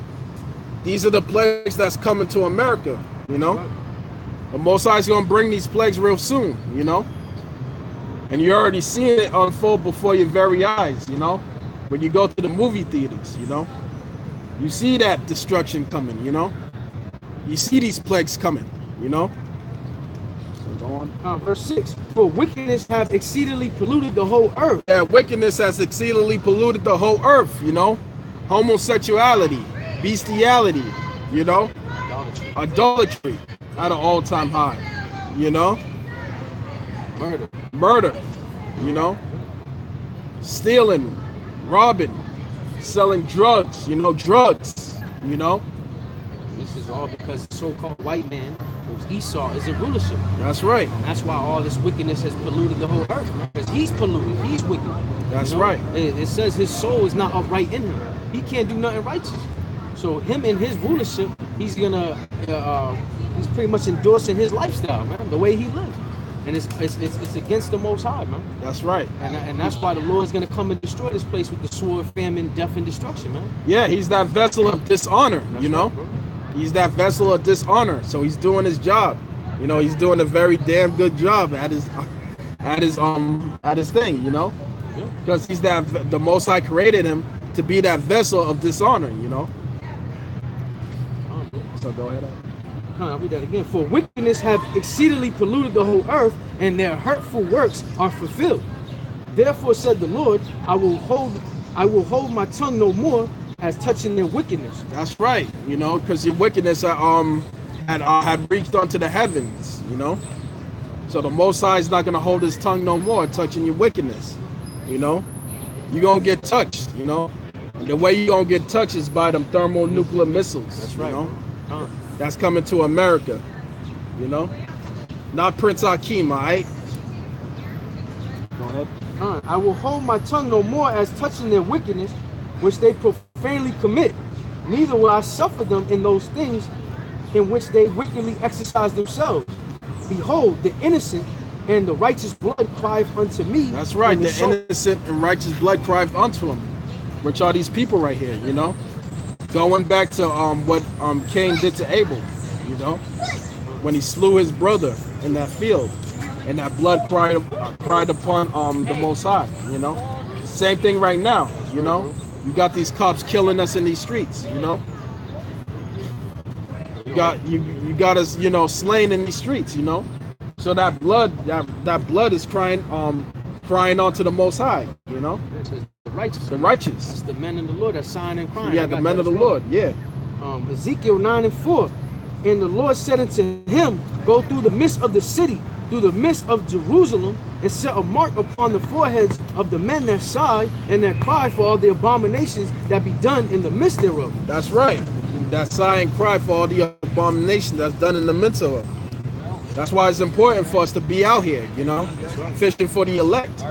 [SPEAKER 2] These are the plagues that's coming to America, you know. The Most High is going to bring these plagues real soon, you know. And you're already seeing it unfold before your very eyes, you know. When you go to the movie theaters, you know. You see that destruction coming, you know. You see these plagues coming, you know.
[SPEAKER 1] Verse 6, for wickedness hath exceedingly polluted the whole earth.
[SPEAKER 2] Yeah, wickedness has exceedingly polluted the whole earth, you know. Homosexuality, bestiality, you know. Idolatry at an all-time high, you know. Murder, you know. Stealing, robbing, selling drugs, drugs,
[SPEAKER 1] This is all because the so-called white man, who's Esau, is in rulership.
[SPEAKER 2] That's right.
[SPEAKER 1] And that's why all this wickedness has polluted the whole earth, because he's polluted, he's wicked.
[SPEAKER 2] That's right.
[SPEAKER 1] It says his soul is not upright in him. He can't do nothing righteous. So him in his rulership, he's gonna, he's pretty much endorsing his lifestyle, man, the way he lives. And it's against the Most High, man.
[SPEAKER 2] That's right.
[SPEAKER 1] And that's why the Lord's gonna come and destroy this place with the sword, famine, death, and destruction, man.
[SPEAKER 2] Yeah, he's that vessel of dishonor,
[SPEAKER 1] That's right, bro.
[SPEAKER 2] He's that vessel of dishonor. So he's doing his job. He's doing a very damn good job at his thing, because he's the Most High created him to be that vessel of dishonor, So go ahead.
[SPEAKER 1] I'll read that again. For wickedness have exceedingly polluted the whole earth, and their hurtful works are fulfilled. Therefore said the Lord, I will hold my tongue no more as touching their wickedness.
[SPEAKER 2] That's right, because your wickedness had reached onto the heavens, So the Most High is not going to hold his tongue no more touching your wickedness, You're going to get touched, And the way you're going to get touched is by them thermonuclear missiles.
[SPEAKER 1] That's right.
[SPEAKER 2] That's coming to America, Not Prince Hakeem, all right? Go ahead.
[SPEAKER 1] I will hold my tongue no more as touching their wickedness, which they profanely commit. Neither will I suffer them in those things in which they wickedly exercise themselves. Behold, the innocent and the righteous blood crieth unto me.
[SPEAKER 2] That's right. The innocent and righteous blood crieth unto him. Which are these people right here, Going back to what Cain did to Abel, when he slew his brother in that field, and that blood cried upon the Most High, Same thing right now, You got these cops killing us in these streets, You got us, slain in these streets, So that blood is crying onto the Most High, The righteous.
[SPEAKER 1] It's the men of the Lord that sign and crying.
[SPEAKER 2] Yeah, the men of the Lord, yeah.
[SPEAKER 1] Ezekiel 9:4. And the Lord said unto him, go through the midst of the city, through the midst of Jerusalem, and set a mark upon the foreheads of the men that sigh and that cry for all the abominations that be done in the midst thereof.
[SPEAKER 2] That's right. That sigh and cry for all the abominations that's done in the midst of it. That's why it's important for us to be out here, fishing for the elect,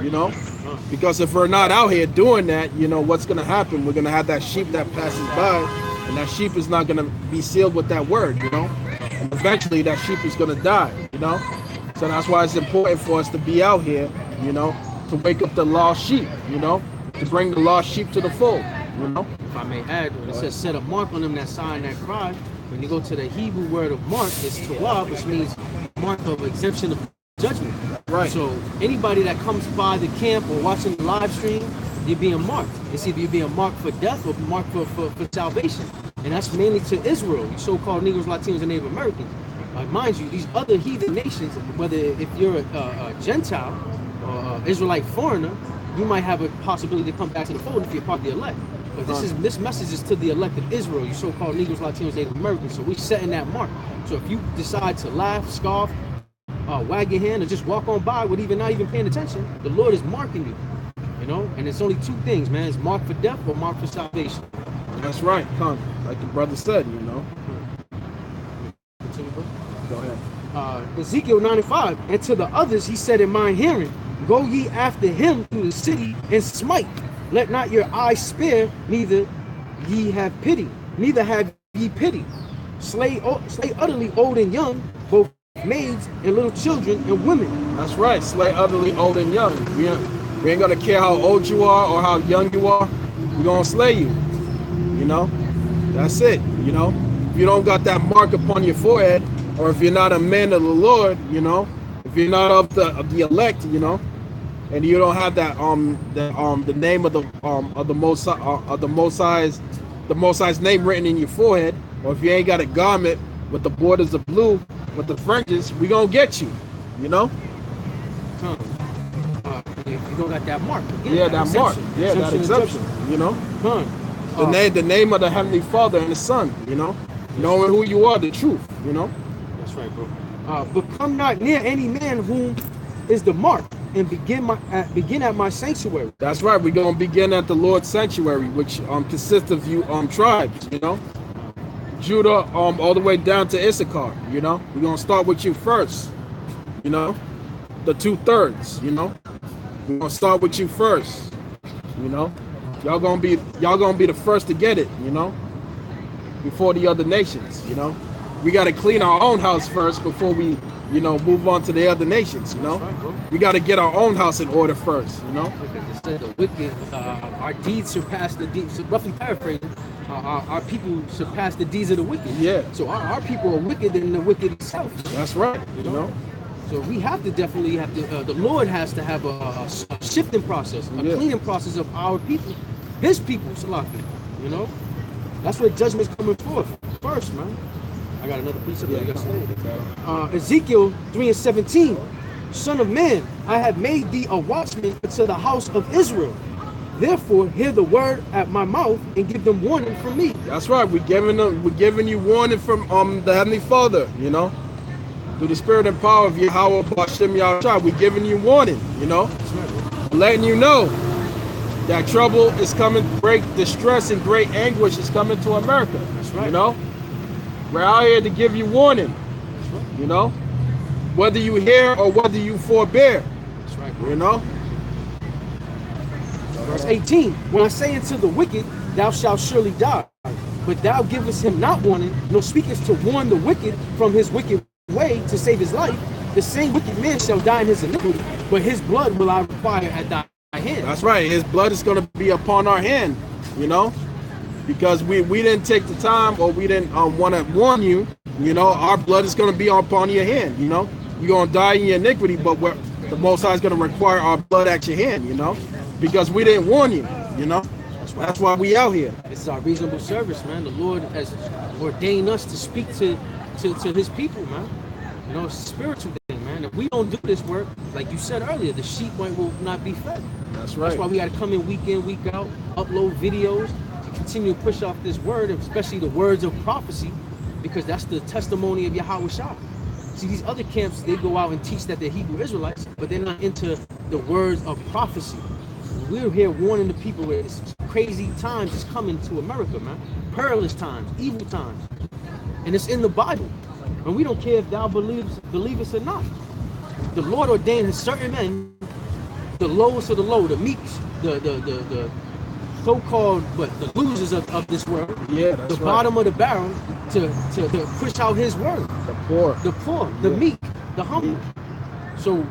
[SPEAKER 2] Because if we're not out here doing that, what's going to happen? We're going to have that sheep that passes by, and that sheep is not going to be sealed with that word, And eventually that sheep is going to die, So that's why it's important for us to be out here, to wake up the lost sheep, to bring the lost sheep to the fold,
[SPEAKER 1] If I may add, when it says set a mark on them that sigh and that cry, when you go to the Hebrew word of mark, it's tawab, which means mark of exemption of judgment.
[SPEAKER 2] Right.
[SPEAKER 1] So anybody that comes by the camp or watching the live stream, you're being marked. It's either you're being marked for death or marked for salvation. And that's mainly to Israel, you so-called Negroes, Latinos, and Native Americans. Mind you, these other heathen nations, whether if you're a Gentile or Israelite foreigner, you might have a possibility to come back to the fold if you're part of the elect. But this message is to the elect of Israel, you so-called Negroes, Latinos, Native Americans. So we're setting that mark. So if you decide to laugh, scoff, wag your hand, or just walk on by with not even paying attention, the Lord is marking you. And it's only two things, man. It's marked for death or marked for salvation.
[SPEAKER 2] That's right. Like the brother said, Go ahead.
[SPEAKER 1] Ezekiel 9:5. And to the others he said in mine hearing, go ye after him through the city and smite. Let not your eyes spare, neither ye have pity, neither have ye pity. Slay utterly old and young, both maids and little children and women.
[SPEAKER 2] That's right. Slay utterly old and young. We ain't gonna care how old you are or how young you are. We're gonna slay you. That's it. If you don't got that mark upon your forehead, or if you're not a man of the Lord, if you're not of the elect, and you don't have that the name of the Most High's name written in your forehead, or if you ain't got a garment with the borders of blue with the fringes, we gonna get you.
[SPEAKER 1] If you don't got that mark, again,
[SPEAKER 2] Yeah, that mark. Yeah, that exemption. The name of the Heavenly Father and the Son. Knowing who you are, the truth.
[SPEAKER 1] That's right, bro. But come not near any man whom is the mark, and begin at my sanctuary.
[SPEAKER 2] That's right. We're gonna begin at the Lord's sanctuary, which consists of you tribes, you know, Judah all the way down to Issachar. You know, we're gonna start with you first. You know, the 2/3. You know, we're gonna start with you first. You know, y'all gonna be the first to get it. You know, before the other nations. You know, we got to clean our own house first before we, you know, move on to the other nations. You know, we got to get our own house in order first. You know,
[SPEAKER 1] It said the wicked, our deeds surpass the deeds. So roughly paraphrasing, our people surpass the deeds of the wicked.
[SPEAKER 2] Yeah.
[SPEAKER 1] So our people are wicked than the wicked itself.
[SPEAKER 2] That's right. You know.
[SPEAKER 1] So we have to definitely have to. The Lord has to have a shifting process, a cleaning process of our people, His people, Salaki. You know, that's where judgment's coming forth first, man. I got another piece of it. Ezekiel 3:17. Son of man, I have made thee a watchman to the house of Israel. Therefore, hear the word at my mouth and give them warning from me.
[SPEAKER 2] That's right. We're giving you warning from the Heavenly Father. You know, through the Spirit and power of Yahweh Bashem Yahushua, we're giving you warning. You know, letting you know that trouble is coming, great distress and great anguish is coming to America.
[SPEAKER 1] That's right.
[SPEAKER 2] You know, we're out here to give you warning. You know, whether you hear or whether you forbear.
[SPEAKER 1] That's right.
[SPEAKER 2] You know.
[SPEAKER 1] Verse 18. When I say unto the wicked, thou shalt surely die, but thou givest him not warning, nor speakest to warn the wicked from his wicked way to save his life, the same wicked man shall die in his iniquity, but his blood will I require at thy hand.
[SPEAKER 2] That's right. His blood is going to be upon our hand, you know, because we didn't take the time, or we didn't want to warn you. You know, our blood is going to be upon your hand. You know, you're going to die in your iniquity, but the Most High is going to require our blood at your hand. You know, because we didn't warn you. You know, that's why we out here.
[SPEAKER 1] This is our reasonable service, man. The Lord has ordained us to speak to His people, man. You know, it's a spiritual thing, man. If we don't do this work, like you said earlier, the sheep will not be fed.
[SPEAKER 2] That's right.
[SPEAKER 1] That's why we got to come in, week week out, upload videos, and continue to push off this word, especially the words of prophecy, because that's the testimony of Yahweh Shah. See, these other camps, they go out and teach that they're Hebrew Israelites, but they're not into the words of prophecy. We're here warning the people where it's crazy times is coming to America, man. Perilous times, evil times. And it's in the Bible. And we don't care if thou believest or not. The Lord ordained certain men, the lowest of the low, the meeks, the so-called, but the losers of this world,
[SPEAKER 2] Yeah, that's
[SPEAKER 1] the
[SPEAKER 2] right.
[SPEAKER 1] bottom of the barrel, to push out His word.
[SPEAKER 2] The poor.
[SPEAKER 1] The meek, the humble. So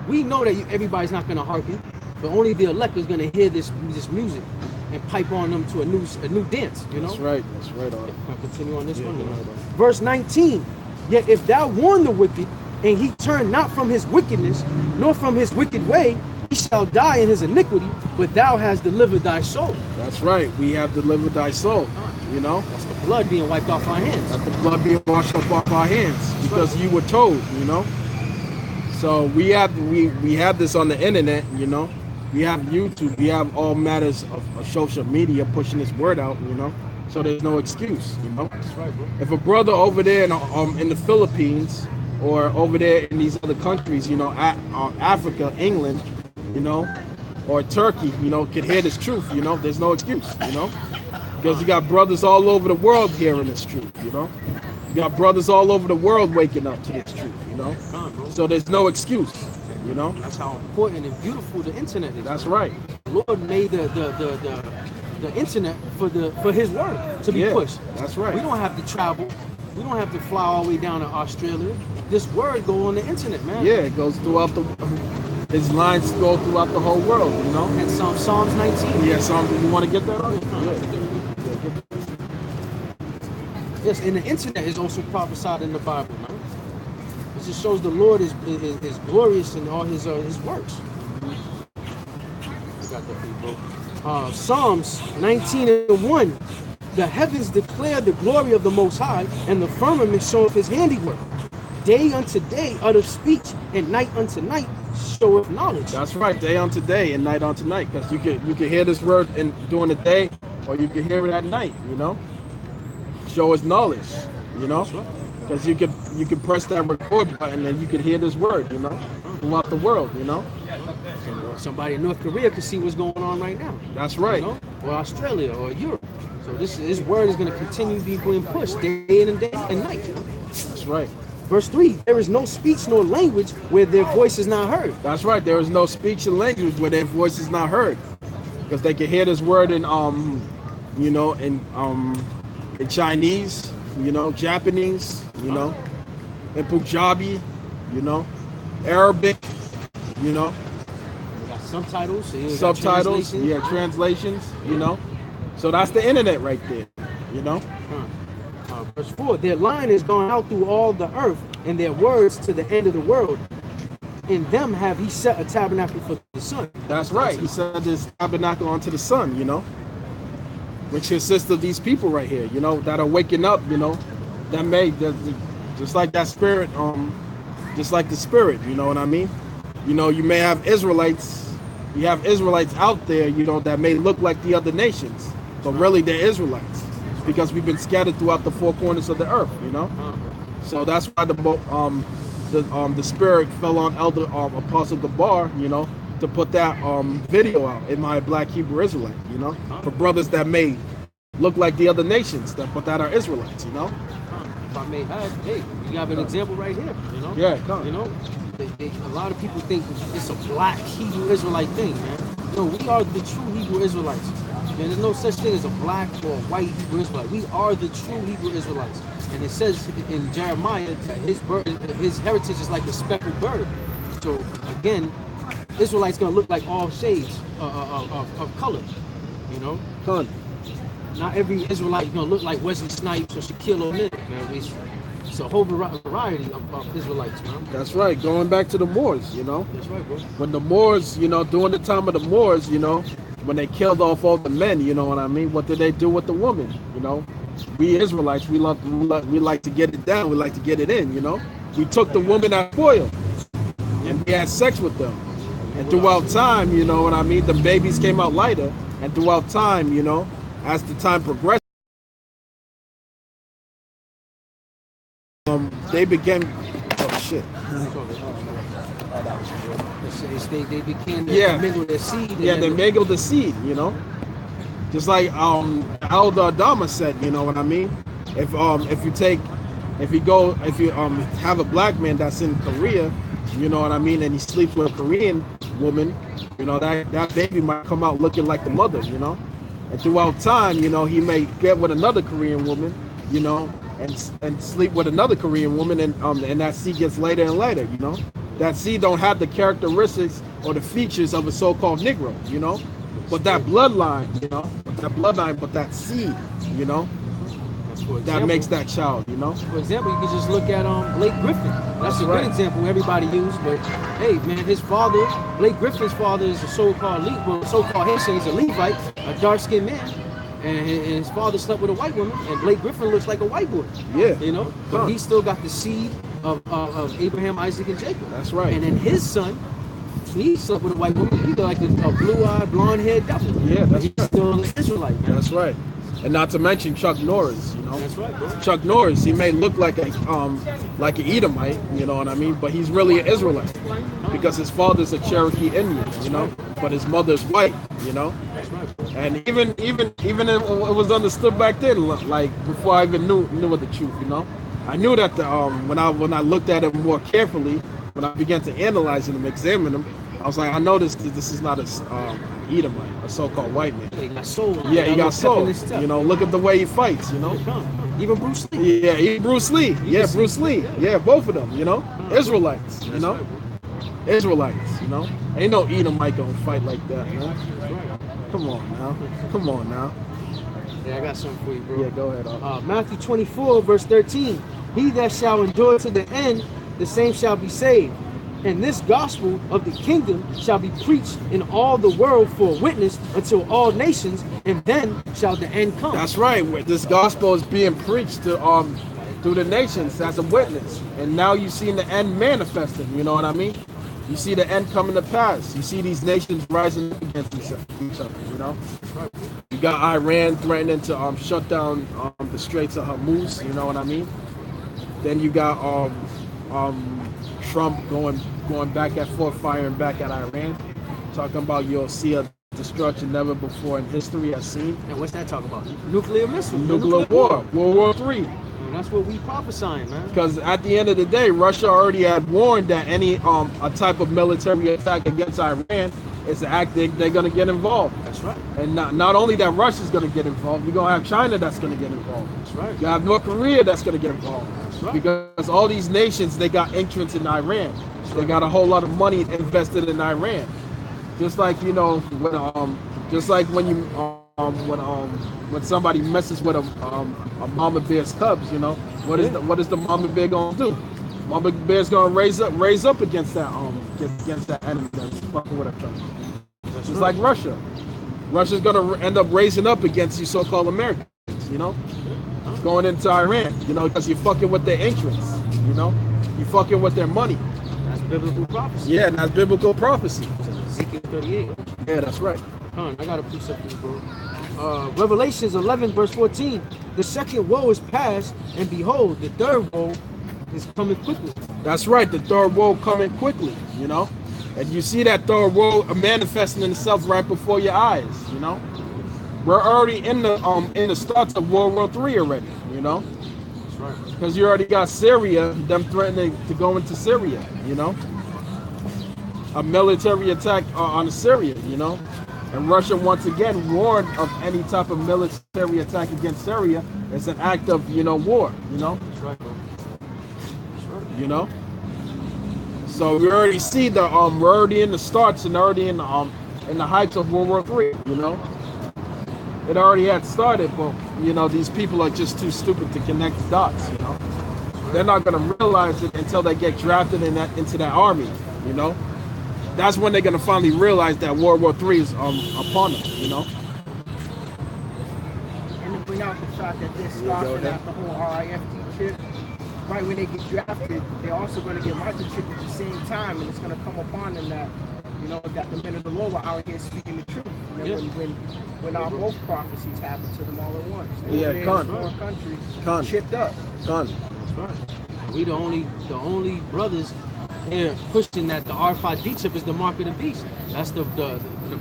[SPEAKER 1] we know that everybody's not going to hearken, but only the elect is going to hear this music and pipe on them to a new dance. You know.
[SPEAKER 2] That's right. That's right. Art.
[SPEAKER 1] I'll continue on this
[SPEAKER 2] Yeah,
[SPEAKER 1] one.
[SPEAKER 2] right.
[SPEAKER 1] Verse 19. Yet if thou warn the wicked, and he turn not from his wickedness, nor from his wicked way, he shall die in his iniquity, but thou hast delivered thy soul.
[SPEAKER 2] That's right. We have delivered thy soul. You know,
[SPEAKER 1] That's the blood being wiped off our hands.
[SPEAKER 2] let the blood be washed up off our hands because you were told. You know. So we have this on the internet. You know, we have YouTube. We have all matters of social media pushing this word out. You know. So there's no excuse. You know.
[SPEAKER 1] That's right, bro.
[SPEAKER 2] If a brother over there in the Philippines or over there in these other countries, you know, Africa, England, you know, or Turkey, you know, could hear this truth, you know, there's no excuse, you know, because you got brothers all over the world hearing this truth, you know, you got brothers all over the world waking up to this truth, you know, so there's no excuse, you know.
[SPEAKER 1] That's how important and beautiful the internet is.
[SPEAKER 2] That's right.
[SPEAKER 1] The Lord made the internet for His word to be
[SPEAKER 2] Yeah,
[SPEAKER 1] pushed.
[SPEAKER 2] that's right.
[SPEAKER 1] We don't have to travel. We don't have to fly all the way down to Australia. This word go on the internet, man.
[SPEAKER 2] Yeah, it goes throughout his lines go throughout the whole world, you know.
[SPEAKER 1] And Psalms 19.
[SPEAKER 2] Yeah, something you want to get that on?
[SPEAKER 1] Yes, and the internet is also prophesied in the Bible, man. It just shows the Lord is glorious in all His works. I got that for you, bro. Psalms 19:1. The heavens declare the glory of the Most High, and the firmament showeth His handiwork. Day unto day uttereth speech, and night unto night showeth knowledge.
[SPEAKER 2] That's right, day unto day and night unto night, because you can hear this word during the day, or you can hear it at night. You know, show us knowledge. You know, because you could press that record button and you could hear this word, you know, throughout the world, you know.
[SPEAKER 1] Somebody in North Korea could see what's going on right now.
[SPEAKER 2] That's right.
[SPEAKER 1] You know? Or Australia or Europe. So this word is going to continue to be being pushed day in and day and night. You know?
[SPEAKER 2] That's right.
[SPEAKER 1] Verse 3, there is no speech nor language where their voice is not heard.
[SPEAKER 2] That's right. There is no speech and language where their voice is not heard, because they can hear this word in you know, in Chinese, you know, Japanese, you know, in Punjabi, you know, Arabic, you know,
[SPEAKER 1] We got subtitles. So you got
[SPEAKER 2] subtitles,
[SPEAKER 1] translation.
[SPEAKER 2] yeah, translations, you know. So that's the internet right there, you know.
[SPEAKER 1] Verse 4, their line is gone out through all the earth, and their words to the end of the world. In them have he set a tabernacle for the sun.
[SPEAKER 2] That's right. He set this tabernacle onto the sun, you know, which consists of these people right here, you know, that are waking up, you know, that made just like that spirit, just like the spirit, you know what I mean? You know, you may have Israelites, you have Israelites out there, you know, that may look like the other nations, but really they're Israelites, because we've been scattered throughout the four corners of the earth, you know. So that's why the spirit fell on Elder Apostle Gabar, you know, to put that video out in my Black Hebrew Israelite, you know, for brothers that may look like the other nations, but that are Israelites, you know.
[SPEAKER 1] If I may add, hey, you got an example right here, you know?
[SPEAKER 2] Yeah, come.
[SPEAKER 1] You know, a lot of people think it's a black Hebrew Israelite thing, man. No, we are the true Hebrew Israelites. And there's no such thing as a black or white Hebrew Israelite. We are the true Hebrew Israelites. And it says in Jeremiah that his heritage is like a speckled bird. So again, Israelites gonna look like all shades of color, you know. Not every Israelite is gonna look like Wesley Snipes or Shaquille O'Neal, man. It's a whole variety of Israelites, man.
[SPEAKER 2] That's right. Going back to the Moors, you know.
[SPEAKER 1] That's right, bro.
[SPEAKER 2] When the Moors, you know, during the time of the Moors, you know, when they killed off all the men, you know what I mean? What did they do with the women? You know, we Israelites, we like to get it down. We like to get it in, you know. We took the woman as spoil, and we had sex with them. And throughout time, you know what I mean? The babies came out lighter, and throughout time, you know, as the time progressed, they began. Oh shit!
[SPEAKER 1] They began
[SPEAKER 2] Yeah.
[SPEAKER 1] to mingle their seed.
[SPEAKER 2] Yeah, they mingled the seed, you know. Just like Elder Adama said, you know what I mean? If you have a black man that's in Korea, you know what I mean, and he sleeps with a Korean woman, you know, that baby might come out looking like the mother, you know. And throughout time, you know, he may get with another Korean woman, you know, and sleep with another Korean woman, and that seed gets later and later, you know. That seed don't have the characteristics or the features of a so-called Negro, you know. But that bloodline, you know, but that seed, you know, that makes that child, you know.
[SPEAKER 1] For example, you could just look at Blake Griffin. That's a
[SPEAKER 2] right.
[SPEAKER 1] good example everybody used. But hey, man, his father, Blake Griffin's father, is a so-called he's a Levite, a dark-skinned man, and his father slept with a white woman, and Blake Griffin looks like a white boy.
[SPEAKER 2] Yeah,
[SPEAKER 1] you know, but he still got the seed of Abraham, Isaac, and Jacob.
[SPEAKER 2] That's right.
[SPEAKER 1] And then his son, he slept with a white woman. He's like a blue-eyed, blonde-haired devil.
[SPEAKER 2] Yeah, that's
[SPEAKER 1] he's
[SPEAKER 2] right.
[SPEAKER 1] still an Israelite, man.
[SPEAKER 2] That's right. And not to mention Chuck Norris, you know.
[SPEAKER 1] That's right, bro.
[SPEAKER 2] Chuck Norris, he may look like an Edomite, you know what I mean, but he's really an Israelite because his father's a Cherokee Indian, you know, but his mother's white, you know. And even it was understood back then, like before I even knew of the truth, you know. I knew that when I looked at him more carefully, when I began to analyze him and examine him, I was like, I noticed that this is not a Edomite, a so-called white man.
[SPEAKER 1] He got soul.
[SPEAKER 2] Yeah, he got soul. You know, look at the way he fights, you know.
[SPEAKER 1] Even Bruce Lee.
[SPEAKER 2] Yeah, even Bruce Lee. Yeah, Bruce Lee. Yeah, both of them, you know. Israelites, you know. Israelites, you know. Ain't no Edomite gonna fight like that, man. Come on now.
[SPEAKER 1] Yeah, I got something for you, bro.
[SPEAKER 2] Yeah, go ahead.
[SPEAKER 1] Matthew 24, verse 13. He that shall endure to the end, the same shall be saved. And this gospel of the kingdom shall be preached in all the world for a witness until all nations, and then shall the end come.
[SPEAKER 2] That's right. This gospel is being preached to through the nations as a witness, and now you've seen the end manifesting. You know what I mean? You see the end coming to pass. You see these nations rising up against each other. You know, you got Iran threatening to shut down the Straits of Hormuz. You know what I mean? Then you got Trump going back at forth, firing back at Iran, talking about you'll see a destruction never before in history has seen.
[SPEAKER 1] And what's that talking about? Nuclear missiles.
[SPEAKER 2] Nuclear war, World War III.
[SPEAKER 1] And that's what we prophesying, man.
[SPEAKER 2] Because at the end of the day, Russia already had warned that any a type of military attack against Iran is an act they're going to get involved.
[SPEAKER 1] That's right.
[SPEAKER 2] And not only that Russia's going to get involved, you're going to have China that's going to get involved.
[SPEAKER 1] That's right.
[SPEAKER 2] You have North Korea that's going to get involved.
[SPEAKER 1] That's right.
[SPEAKER 2] Because all these nations, they got entrance in Iran. They got a whole lot of money invested in Iran. Just like, you know, when somebody messes with a mama bear's cubs, you know, what is the mama bear gonna do? Mama bear's gonna raise up against that enemy that's fucking with her cubs. Just like Russia. Russia's gonna end up raising up against you so-called Americans, you know, going into Iran, you know, because you're fucking with their interests, you know, you're fucking with their money.
[SPEAKER 1] That's biblical prophecy.
[SPEAKER 2] Yeah, and that's biblical prophecy.
[SPEAKER 1] Ezekiel 38.
[SPEAKER 2] Yeah, that's right.
[SPEAKER 1] I got a precept for you, bro. Revelations 11, verse 14. The second woe is past, and behold, the third woe is coming quickly.
[SPEAKER 2] That's right. The third woe coming quickly, you know. And you see that third woe manifesting itself right before your eyes, you know. We're already in the starts of World War III already, you know.
[SPEAKER 1] That's right.
[SPEAKER 2] Because you already got Syria, them threatening to go into Syria, you know. A military attack on Syria, you know. And Russia once again warned of any type of military attack against Syria. It's an act of, you know, war, you know.
[SPEAKER 1] That's right, bro. That's right.
[SPEAKER 2] You know. So we already see we're already in the starts and already in the heights of World War III, you know. It already had started, but you know, these people are just too stupid to connect the dots, you know. They're not gonna realize it until they get drafted into that army, you know. That's when they're gonna finally realize that World War III is upon them, you know.
[SPEAKER 5] And to bring out the shot that they're scoffing at the whole RIFT chip, right when they get drafted, they're also going to get microchipped at the same time, and it's going to come upon them that, you know, that the men of the Lord were out here speaking the truth. You know, when our both prophecies happened to them all at once.
[SPEAKER 2] Yeah,
[SPEAKER 5] four countries chipped up.
[SPEAKER 2] Done.
[SPEAKER 1] That's right. We the only brothers here pushing that the R5D chip is the mark of the beast. That's the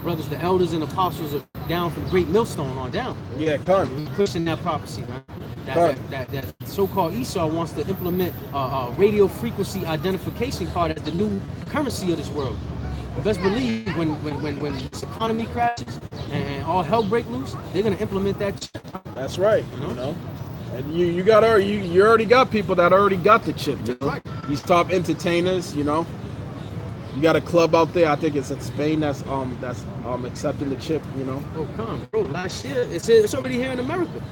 [SPEAKER 1] brothers, the elders and apostles are down from Great Millstone on down.
[SPEAKER 2] Yeah, done.
[SPEAKER 1] Pushing that prophecy, man. That so-called Esau wants to implement a radio frequency identification card as the new currency of this world. But best believe when this economy crashes and all hell break loose, they're gonna implement that chip.
[SPEAKER 2] That's right. You know. And you already got people that already got the chip. You know?
[SPEAKER 1] Right.
[SPEAKER 2] These top entertainers, you know. You got a club out there, I think it's in Spain that's accepting the chip, you know.
[SPEAKER 1] Oh, come on, bro. Last year, it's already here in America.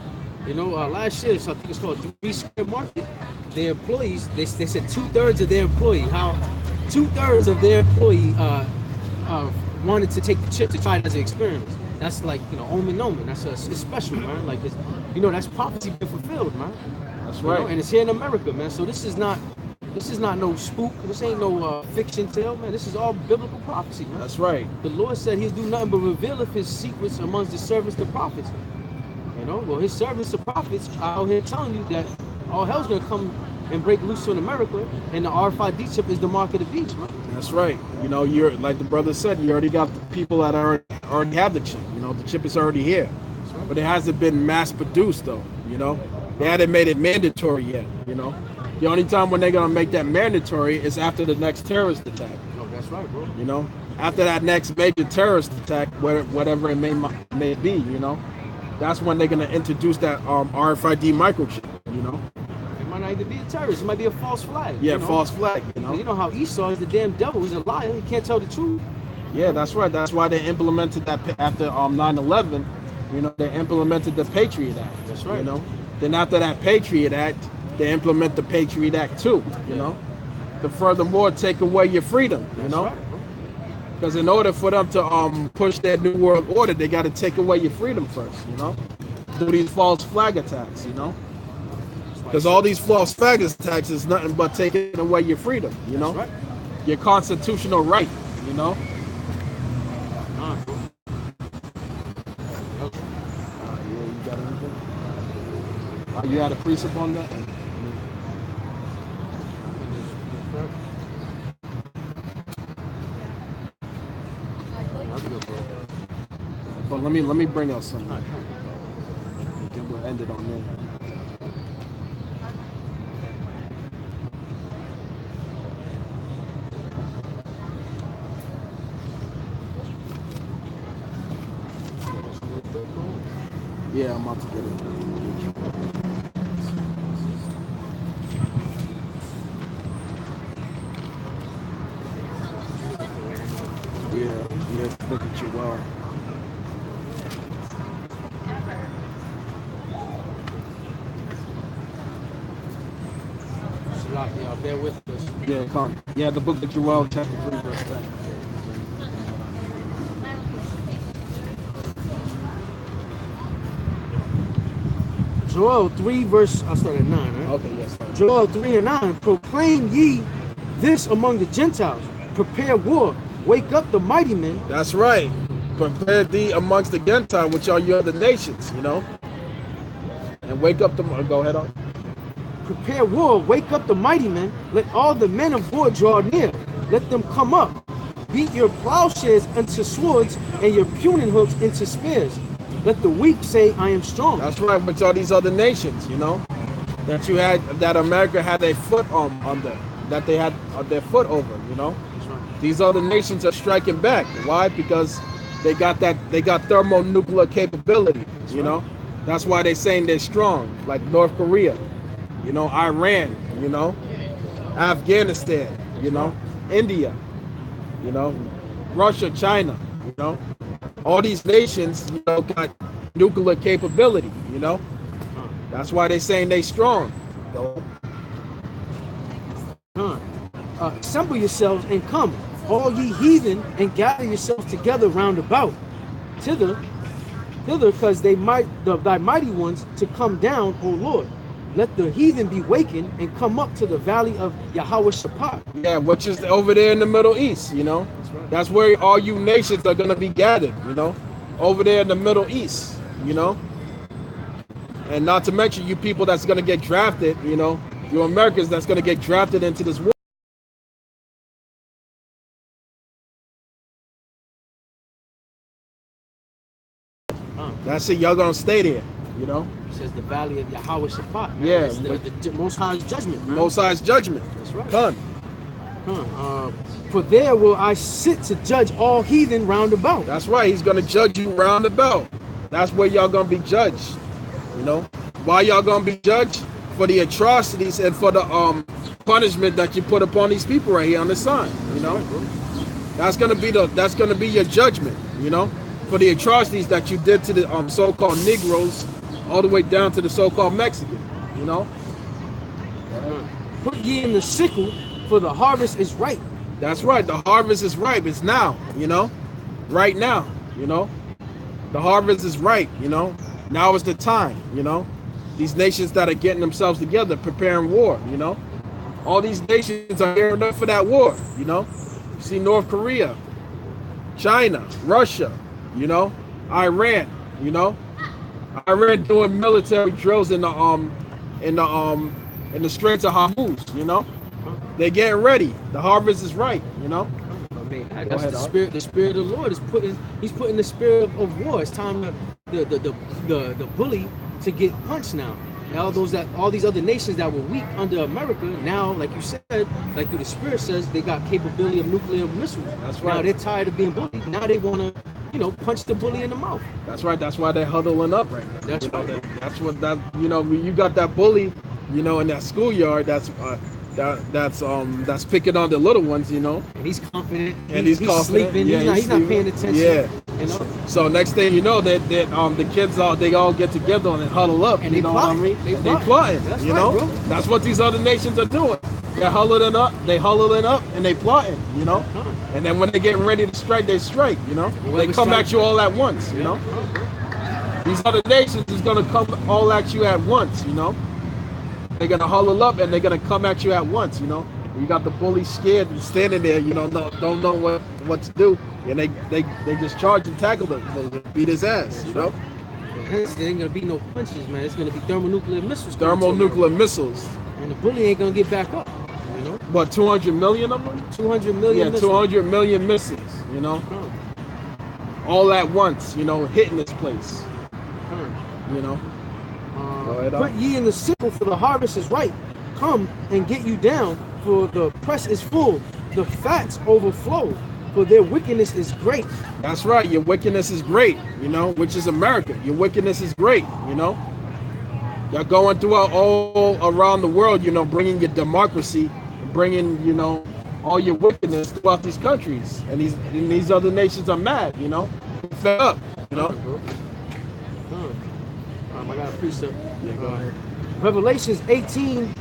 [SPEAKER 1] You know, last year, so I think it's called 3 Square Market. Their employees, they said 2/3 of their employee, wanted to take the chip to try it as an experiment. That's like, you know, omen. It's special, man. Like, it's, you know, that's prophecy been fulfilled, man.
[SPEAKER 2] That's right.
[SPEAKER 1] You know, and it's here in America, man. So this is not no spook. This ain't no fiction tale, man. This is all biblical prophecy, man.
[SPEAKER 2] That's right.
[SPEAKER 1] The Lord said he'll do nothing but reveal of his secrets amongst the servants, the prophets. You know, well, his servants, the prophets, are out here telling you that all hell's gonna come and break loose in America, and the RFID chip is the mark of the beast, man.
[SPEAKER 2] That's right. You know, you're like the brother said, you already got the people that already have the chip. You know, the chip is already here, but it hasn't been mass produced though. You know, they hadn't made it mandatory yet. You know, the only time when they're gonna make that mandatory is after the next terrorist attack.
[SPEAKER 1] Oh, that's right, bro.
[SPEAKER 2] You know, after that next major terrorist attack, whatever it may be, you know, that's when they're gonna introduce that RFID microchip. You know.
[SPEAKER 1] It might not even be a terrorist. It might be a false flag.
[SPEAKER 2] Yeah,
[SPEAKER 1] you know?
[SPEAKER 2] false flag.
[SPEAKER 1] You know how Esau is the damn devil. He's a liar. He can't tell the truth.
[SPEAKER 2] Yeah, that's right. That's why they implemented that after 9/11. You know, they implemented the Patriot Act.
[SPEAKER 1] That's right.
[SPEAKER 2] You know, then after that Patriot Act, they implement the Patriot Act too. You know, to furthermore take away your freedom. You
[SPEAKER 1] That's
[SPEAKER 2] know,
[SPEAKER 1] right, bro.
[SPEAKER 2] because in order for them to push their new world order, they got to take away your freedom first. You know, do these false flag attacks. You know. Because all these false flag attacks is nothing but taking away your freedom, you know,
[SPEAKER 1] Right.
[SPEAKER 2] your constitutional right, you know. You got anything? You had a precept on that? But let me bring out something. Then we'll end it on there. Yeah, I'm about to get it. Yeah, look at you well.
[SPEAKER 1] Y'all bear with us.
[SPEAKER 2] Yeah, come. Yeah, the book of Joel, chapter 3, verse 10.
[SPEAKER 1] Joel 3 verse, I'll start at 9, right?
[SPEAKER 2] Okay, yes.
[SPEAKER 1] Joel 3 and 9, proclaim ye this among the Gentiles, prepare war, wake up the mighty men.
[SPEAKER 2] That's right. Prepare thee amongst the Gentiles, which are your other nations, you know. And wake up the, go ahead on.
[SPEAKER 1] Prepare war, wake up the mighty men, let all the men of war draw near, let them come up. Beat your plowshares into swords and your pruning hooks into spears. Let the weak say, I am strong.
[SPEAKER 2] That's right, which are these other nations, you know, that you had, that America had a foot under, that they had their foot over, you know.
[SPEAKER 1] That's right.
[SPEAKER 2] These other nations are striking back. Why? Because they got thermonuclear capability, you know. That's why they're saying they're strong, like North Korea, you know, Iran, you know, Afghanistan, you know, India, you know, Russia, China, you know. All these nations, you know, got nuclear capability, you know. That's why they're saying they strong.
[SPEAKER 1] Assemble yourselves and come, all ye heathen, and gather yourselves together round about. Thither, because thy mighty ones to come down, O Lord. Let the heathen be wakened and come up to the valley of Yahweh Shaphat.
[SPEAKER 2] Yeah, which is over there in the Middle East, you know. That's where all you nations are going to be gathered, you know, over there in the Middle East, you know. And not to mention you people that's going to get drafted, you know, you Americans that's going to get drafted into this war. That's it, y'all going to stay there, you know.
[SPEAKER 1] It says the valley of Yahweh Shaphat.
[SPEAKER 2] Yeah.
[SPEAKER 1] It's the Most High's judgment. Man.
[SPEAKER 2] Most High's judgment.
[SPEAKER 1] That's right.
[SPEAKER 2] Done.
[SPEAKER 1] For there will I sit to judge all heathen round about.
[SPEAKER 2] That's right. He's going to judge you round about. That's where y'all going to be judged. You know, why y'all going to be judged? For the atrocities and for the punishment that you put upon these people right here on the sign. You know, that's going to be your judgment. You know, for the atrocities that you did to the so-called Negroes, all the way down to the so-called Mexican. You know,
[SPEAKER 1] put ye in the sickle, for the harvest is ripe.
[SPEAKER 2] That's right. The harvest is ripe. It's now, you know, right now, you know, the harvest is ripe, you know, now is the time, you know, these nations that are getting themselves together, preparing war, you know, all these nations are gearing up for that war, you know, you see North Korea, China, Russia, you know, Iran, you know, Iran doing military drills in the Straits of Hormuz, you know. They're getting ready. The harvest is right, you know.
[SPEAKER 1] That's the spirit. The spirit of the Lord is putting. He's putting the spirit of war. It's time to the bully to get punched now. And all these other nations that were weak under America now, like you said, like the spirit says, they got capability of nuclear missiles.
[SPEAKER 2] That's right.
[SPEAKER 1] Now they're tired of being bullied. Now they want to, you know, punch the bully in the mouth.
[SPEAKER 2] That's right. That's why they're huddling up right now.
[SPEAKER 1] That's right.
[SPEAKER 2] That's what that, you know, when you got that bully, you know, in that schoolyard. That's picking on the little ones, you know.
[SPEAKER 1] And he's confident.
[SPEAKER 2] And he's confident.
[SPEAKER 1] Sleeping.
[SPEAKER 2] Yeah,
[SPEAKER 1] he's not paying attention.
[SPEAKER 2] Yeah.
[SPEAKER 1] You know?
[SPEAKER 2] So next thing you know, that the kids they all get together and huddle up.
[SPEAKER 1] And
[SPEAKER 2] you
[SPEAKER 1] they
[SPEAKER 2] know
[SPEAKER 1] plotting.
[SPEAKER 2] what I mean?
[SPEAKER 1] They
[SPEAKER 2] plotting.
[SPEAKER 1] That's
[SPEAKER 2] you
[SPEAKER 1] right,
[SPEAKER 2] know.
[SPEAKER 1] bro.
[SPEAKER 2] That's what these other nations are doing. They're huddling up. And they plotting. You know. And then when they're getting ready to strike, they strike. You know. They come at you all at once. You know. These other nations is gonna come all at you at once. You know. They're gonna huddle up and they're gonna come at you at once. You know. You got the bully scared and standing there, you know, don't know what to do, and they just charge and tackle him, they beat his ass, you know.
[SPEAKER 1] There ain't gonna be no punches, man. It's gonna be thermonuclear missiles.
[SPEAKER 2] Thermonuclear missiles.
[SPEAKER 1] And the bully ain't gonna get back up, you know.
[SPEAKER 2] What, 200 million of them?
[SPEAKER 1] 200 million.
[SPEAKER 2] Yeah,
[SPEAKER 1] missiles.
[SPEAKER 2] 200 million missiles, you know. all at once, you know, hitting this place. You know. Go ahead,
[SPEAKER 1] Put ye in the sickle, for the harvest is ripe. Come and get you down, for the press is full. The fats overflow, for their wickedness is great.
[SPEAKER 2] That's right. Your wickedness is great, you know, which is America. Your wickedness is great, you know. You're going throughout all around the world, you know, bringing your democracy, bringing, you know, all your wickedness throughout these countries. And these other nations are mad, you know, fed up, you know.
[SPEAKER 1] I got a precept.
[SPEAKER 2] Yeah, go ahead.
[SPEAKER 1] Revelations 18,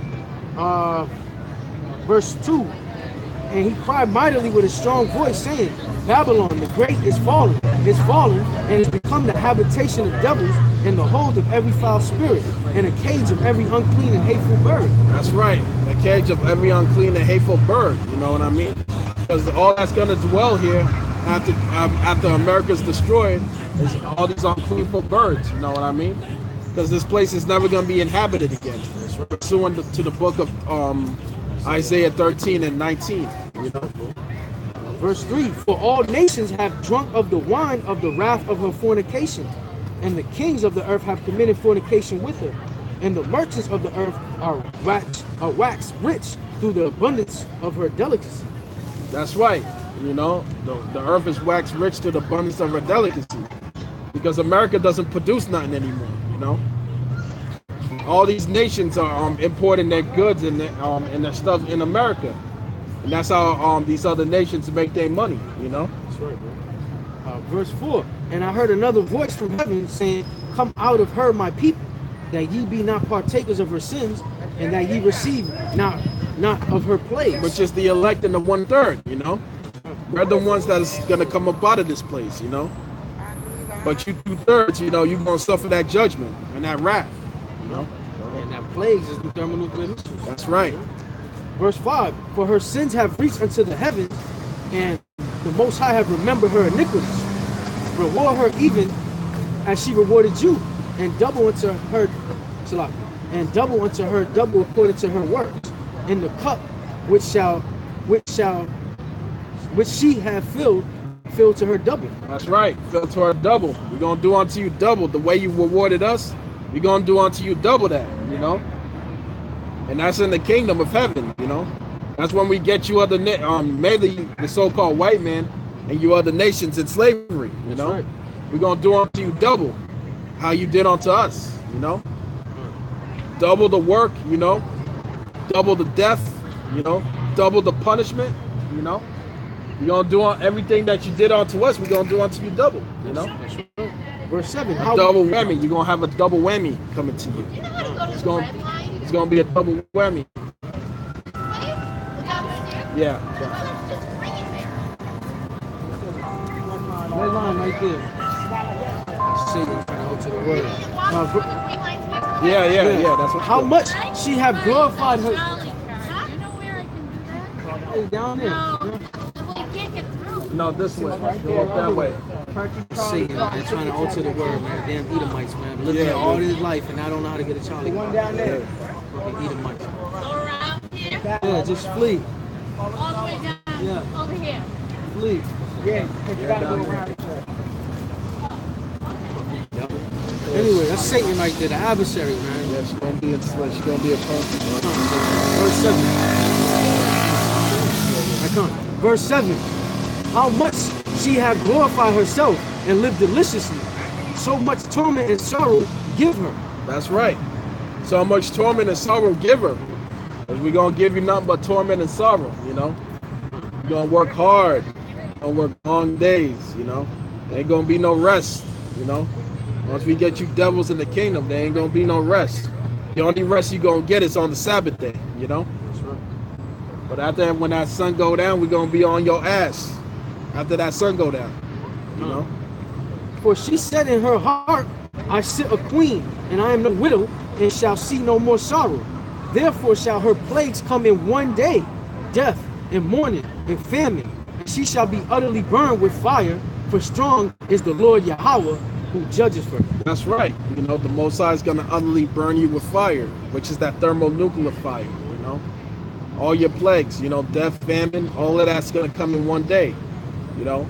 [SPEAKER 1] verse 2. And he cried mightily with a strong voice, saying, Babylon the great is fallen, and is become the habitation of devils, and the hold of every foul spirit, and a cage of every unclean and hateful bird.
[SPEAKER 2] That's right. A cage of every unclean and hateful bird. You know what I mean? Because all that's going to dwell here after America's destroyed is all these uncleanful birds. You know what I mean? Because this place is never going to be inhabited again. Pursuant to the book of Isaiah 13 and 19. You know?
[SPEAKER 1] Verse 3, for all nations have drunk of the wine of the wrath of her fornication, and the kings of the earth have committed fornication with her, and the merchants of the earth are waxed rich through the abundance of her delicacy.
[SPEAKER 2] That's right. You know, the earth is waxed rich to the abundance of her delicacy, because America doesn't produce nothing anymore. You know, all these nations are importing their goods and their stuff in America. And that's how these other nations make their money, you know?
[SPEAKER 1] That's right, bro. Verse 4, and I heard another voice from heaven saying, come out of her, my people, that ye be not partakers of her sins, and that ye receive not of her plagues.
[SPEAKER 2] Which is the elect and the 1/3, you know? We're the ones that is going to come up out of this place, you know? But you 2/3, you know, you're going to suffer that judgment and that wrath, you know?
[SPEAKER 1] And that plagues is the thermonuclear missiles.
[SPEAKER 2] That's right.
[SPEAKER 1] Verse 5, for her sins have reached unto the heavens, and the Most High have remembered her iniquities. Reward her even as she rewarded you, and double unto her, double according to her works. And the cup which she have filled to her double.
[SPEAKER 2] That's right, filled to her double. We're going to do unto you double. The way you rewarded us, we're going to do unto you double that, you know? And that's in the kingdom of heaven, you know. That's when we get you other, mainly the so-called white man, and you other nations in slavery, you know. Right. We're gonna do unto you double how you did unto us, you know. Double the work, you know. Double the death, you know. Double the punishment, you know. We're gonna do everything that you did unto us. We're gonna do unto you double, you know.
[SPEAKER 1] Verse 7.
[SPEAKER 2] Double whammy. You're gonna have a double whammy coming to you. It's gonna be a double whammy. Yeah.
[SPEAKER 1] That line right there. Satan trying to go to the word.
[SPEAKER 2] Yeah. That's what.
[SPEAKER 1] How much she have glorified her.
[SPEAKER 6] You know where I can do that?
[SPEAKER 1] Down there.
[SPEAKER 6] No. Well, you can't get through.
[SPEAKER 2] No, this way. Go up that way.
[SPEAKER 1] Satan, they're trying to alter the word, man. Damn Edomites, man. Living here all his life, and I don't know how to get a Charlie.
[SPEAKER 5] One down there.
[SPEAKER 1] Fucking Edomites.
[SPEAKER 6] Go around here.
[SPEAKER 1] Yeah, just flee.
[SPEAKER 6] All the way down.
[SPEAKER 1] Yeah.
[SPEAKER 6] Over here.
[SPEAKER 1] Flee.
[SPEAKER 5] Yeah, you gotta go around each other.
[SPEAKER 1] Anyway, that's Satan right there, the adversary, man.
[SPEAKER 2] Yeah, she's gonna be a person.
[SPEAKER 1] Verse 7. I come. Verse 7. How much she have glorified herself and lived deliciously, so much torment and sorrow give her.
[SPEAKER 2] That's right. So much torment and sorrow give her. We're gonna give you nothing but torment and sorrow, you know. You're gonna work hard, gonna work long days, you know. There ain't gonna be no rest, you know. Once we get you devils in the kingdom, there ain't gonna be no rest. The only rest you're gonna get is on the Sabbath day, you know.
[SPEAKER 1] That's right.
[SPEAKER 2] But after when that sun go down, we're gonna be on your ass. After that sun go down, you know.
[SPEAKER 1] For she said in her heart, I sit a queen, and I am no widow, and shall see no more sorrow. Therefore shall her plagues come in one day, death and mourning and famine, and she shall be utterly burned with fire, for strong is the Lord Yahweh who judges for her.
[SPEAKER 2] That's right. You know, the Most High is going to utterly burn you with fire, which is that thermonuclear fire, you know. All your plagues, you know, death, famine, all of that's going to come in one day, you know.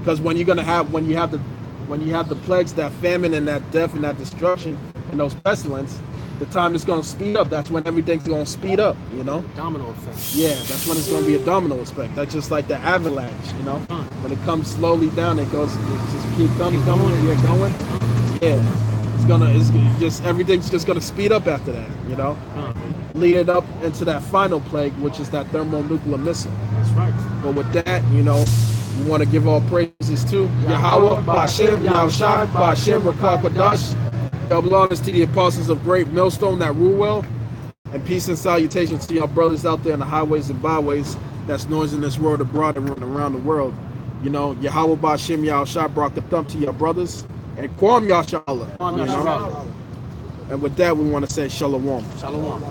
[SPEAKER 2] Because when you have the plagues, that famine and that death and that destruction and those pestilence, the time is going to speed up. That's when everything's going to speed up, you know?
[SPEAKER 1] Domino effect.
[SPEAKER 2] Yeah, that's when it's going to be a domino effect. That's just like the avalanche, you know? When it comes slowly down, it goes, it just keep going. Yeah, it's just, everything's just going to speed up after that, you know? Leading up into that final plague, which is that thermonuclear missile.
[SPEAKER 1] That's right.
[SPEAKER 2] But with that, you know, we want to give all praises to Yahweh, Ba'ashem, Yahushai, Ba'ashem, Rakah Kodash. All belongs to the apostles of Great Millstone that rule well. And peace and salutations to your brothers out there in the highways and byways that's noising this world abroad and running around the world. You know, Yahweh, Ba'ashem, Yahushai brought the thumb to your brothers. And Kwam Yashallah. You know? And with that, we want to say Shalom.
[SPEAKER 1] Shalom.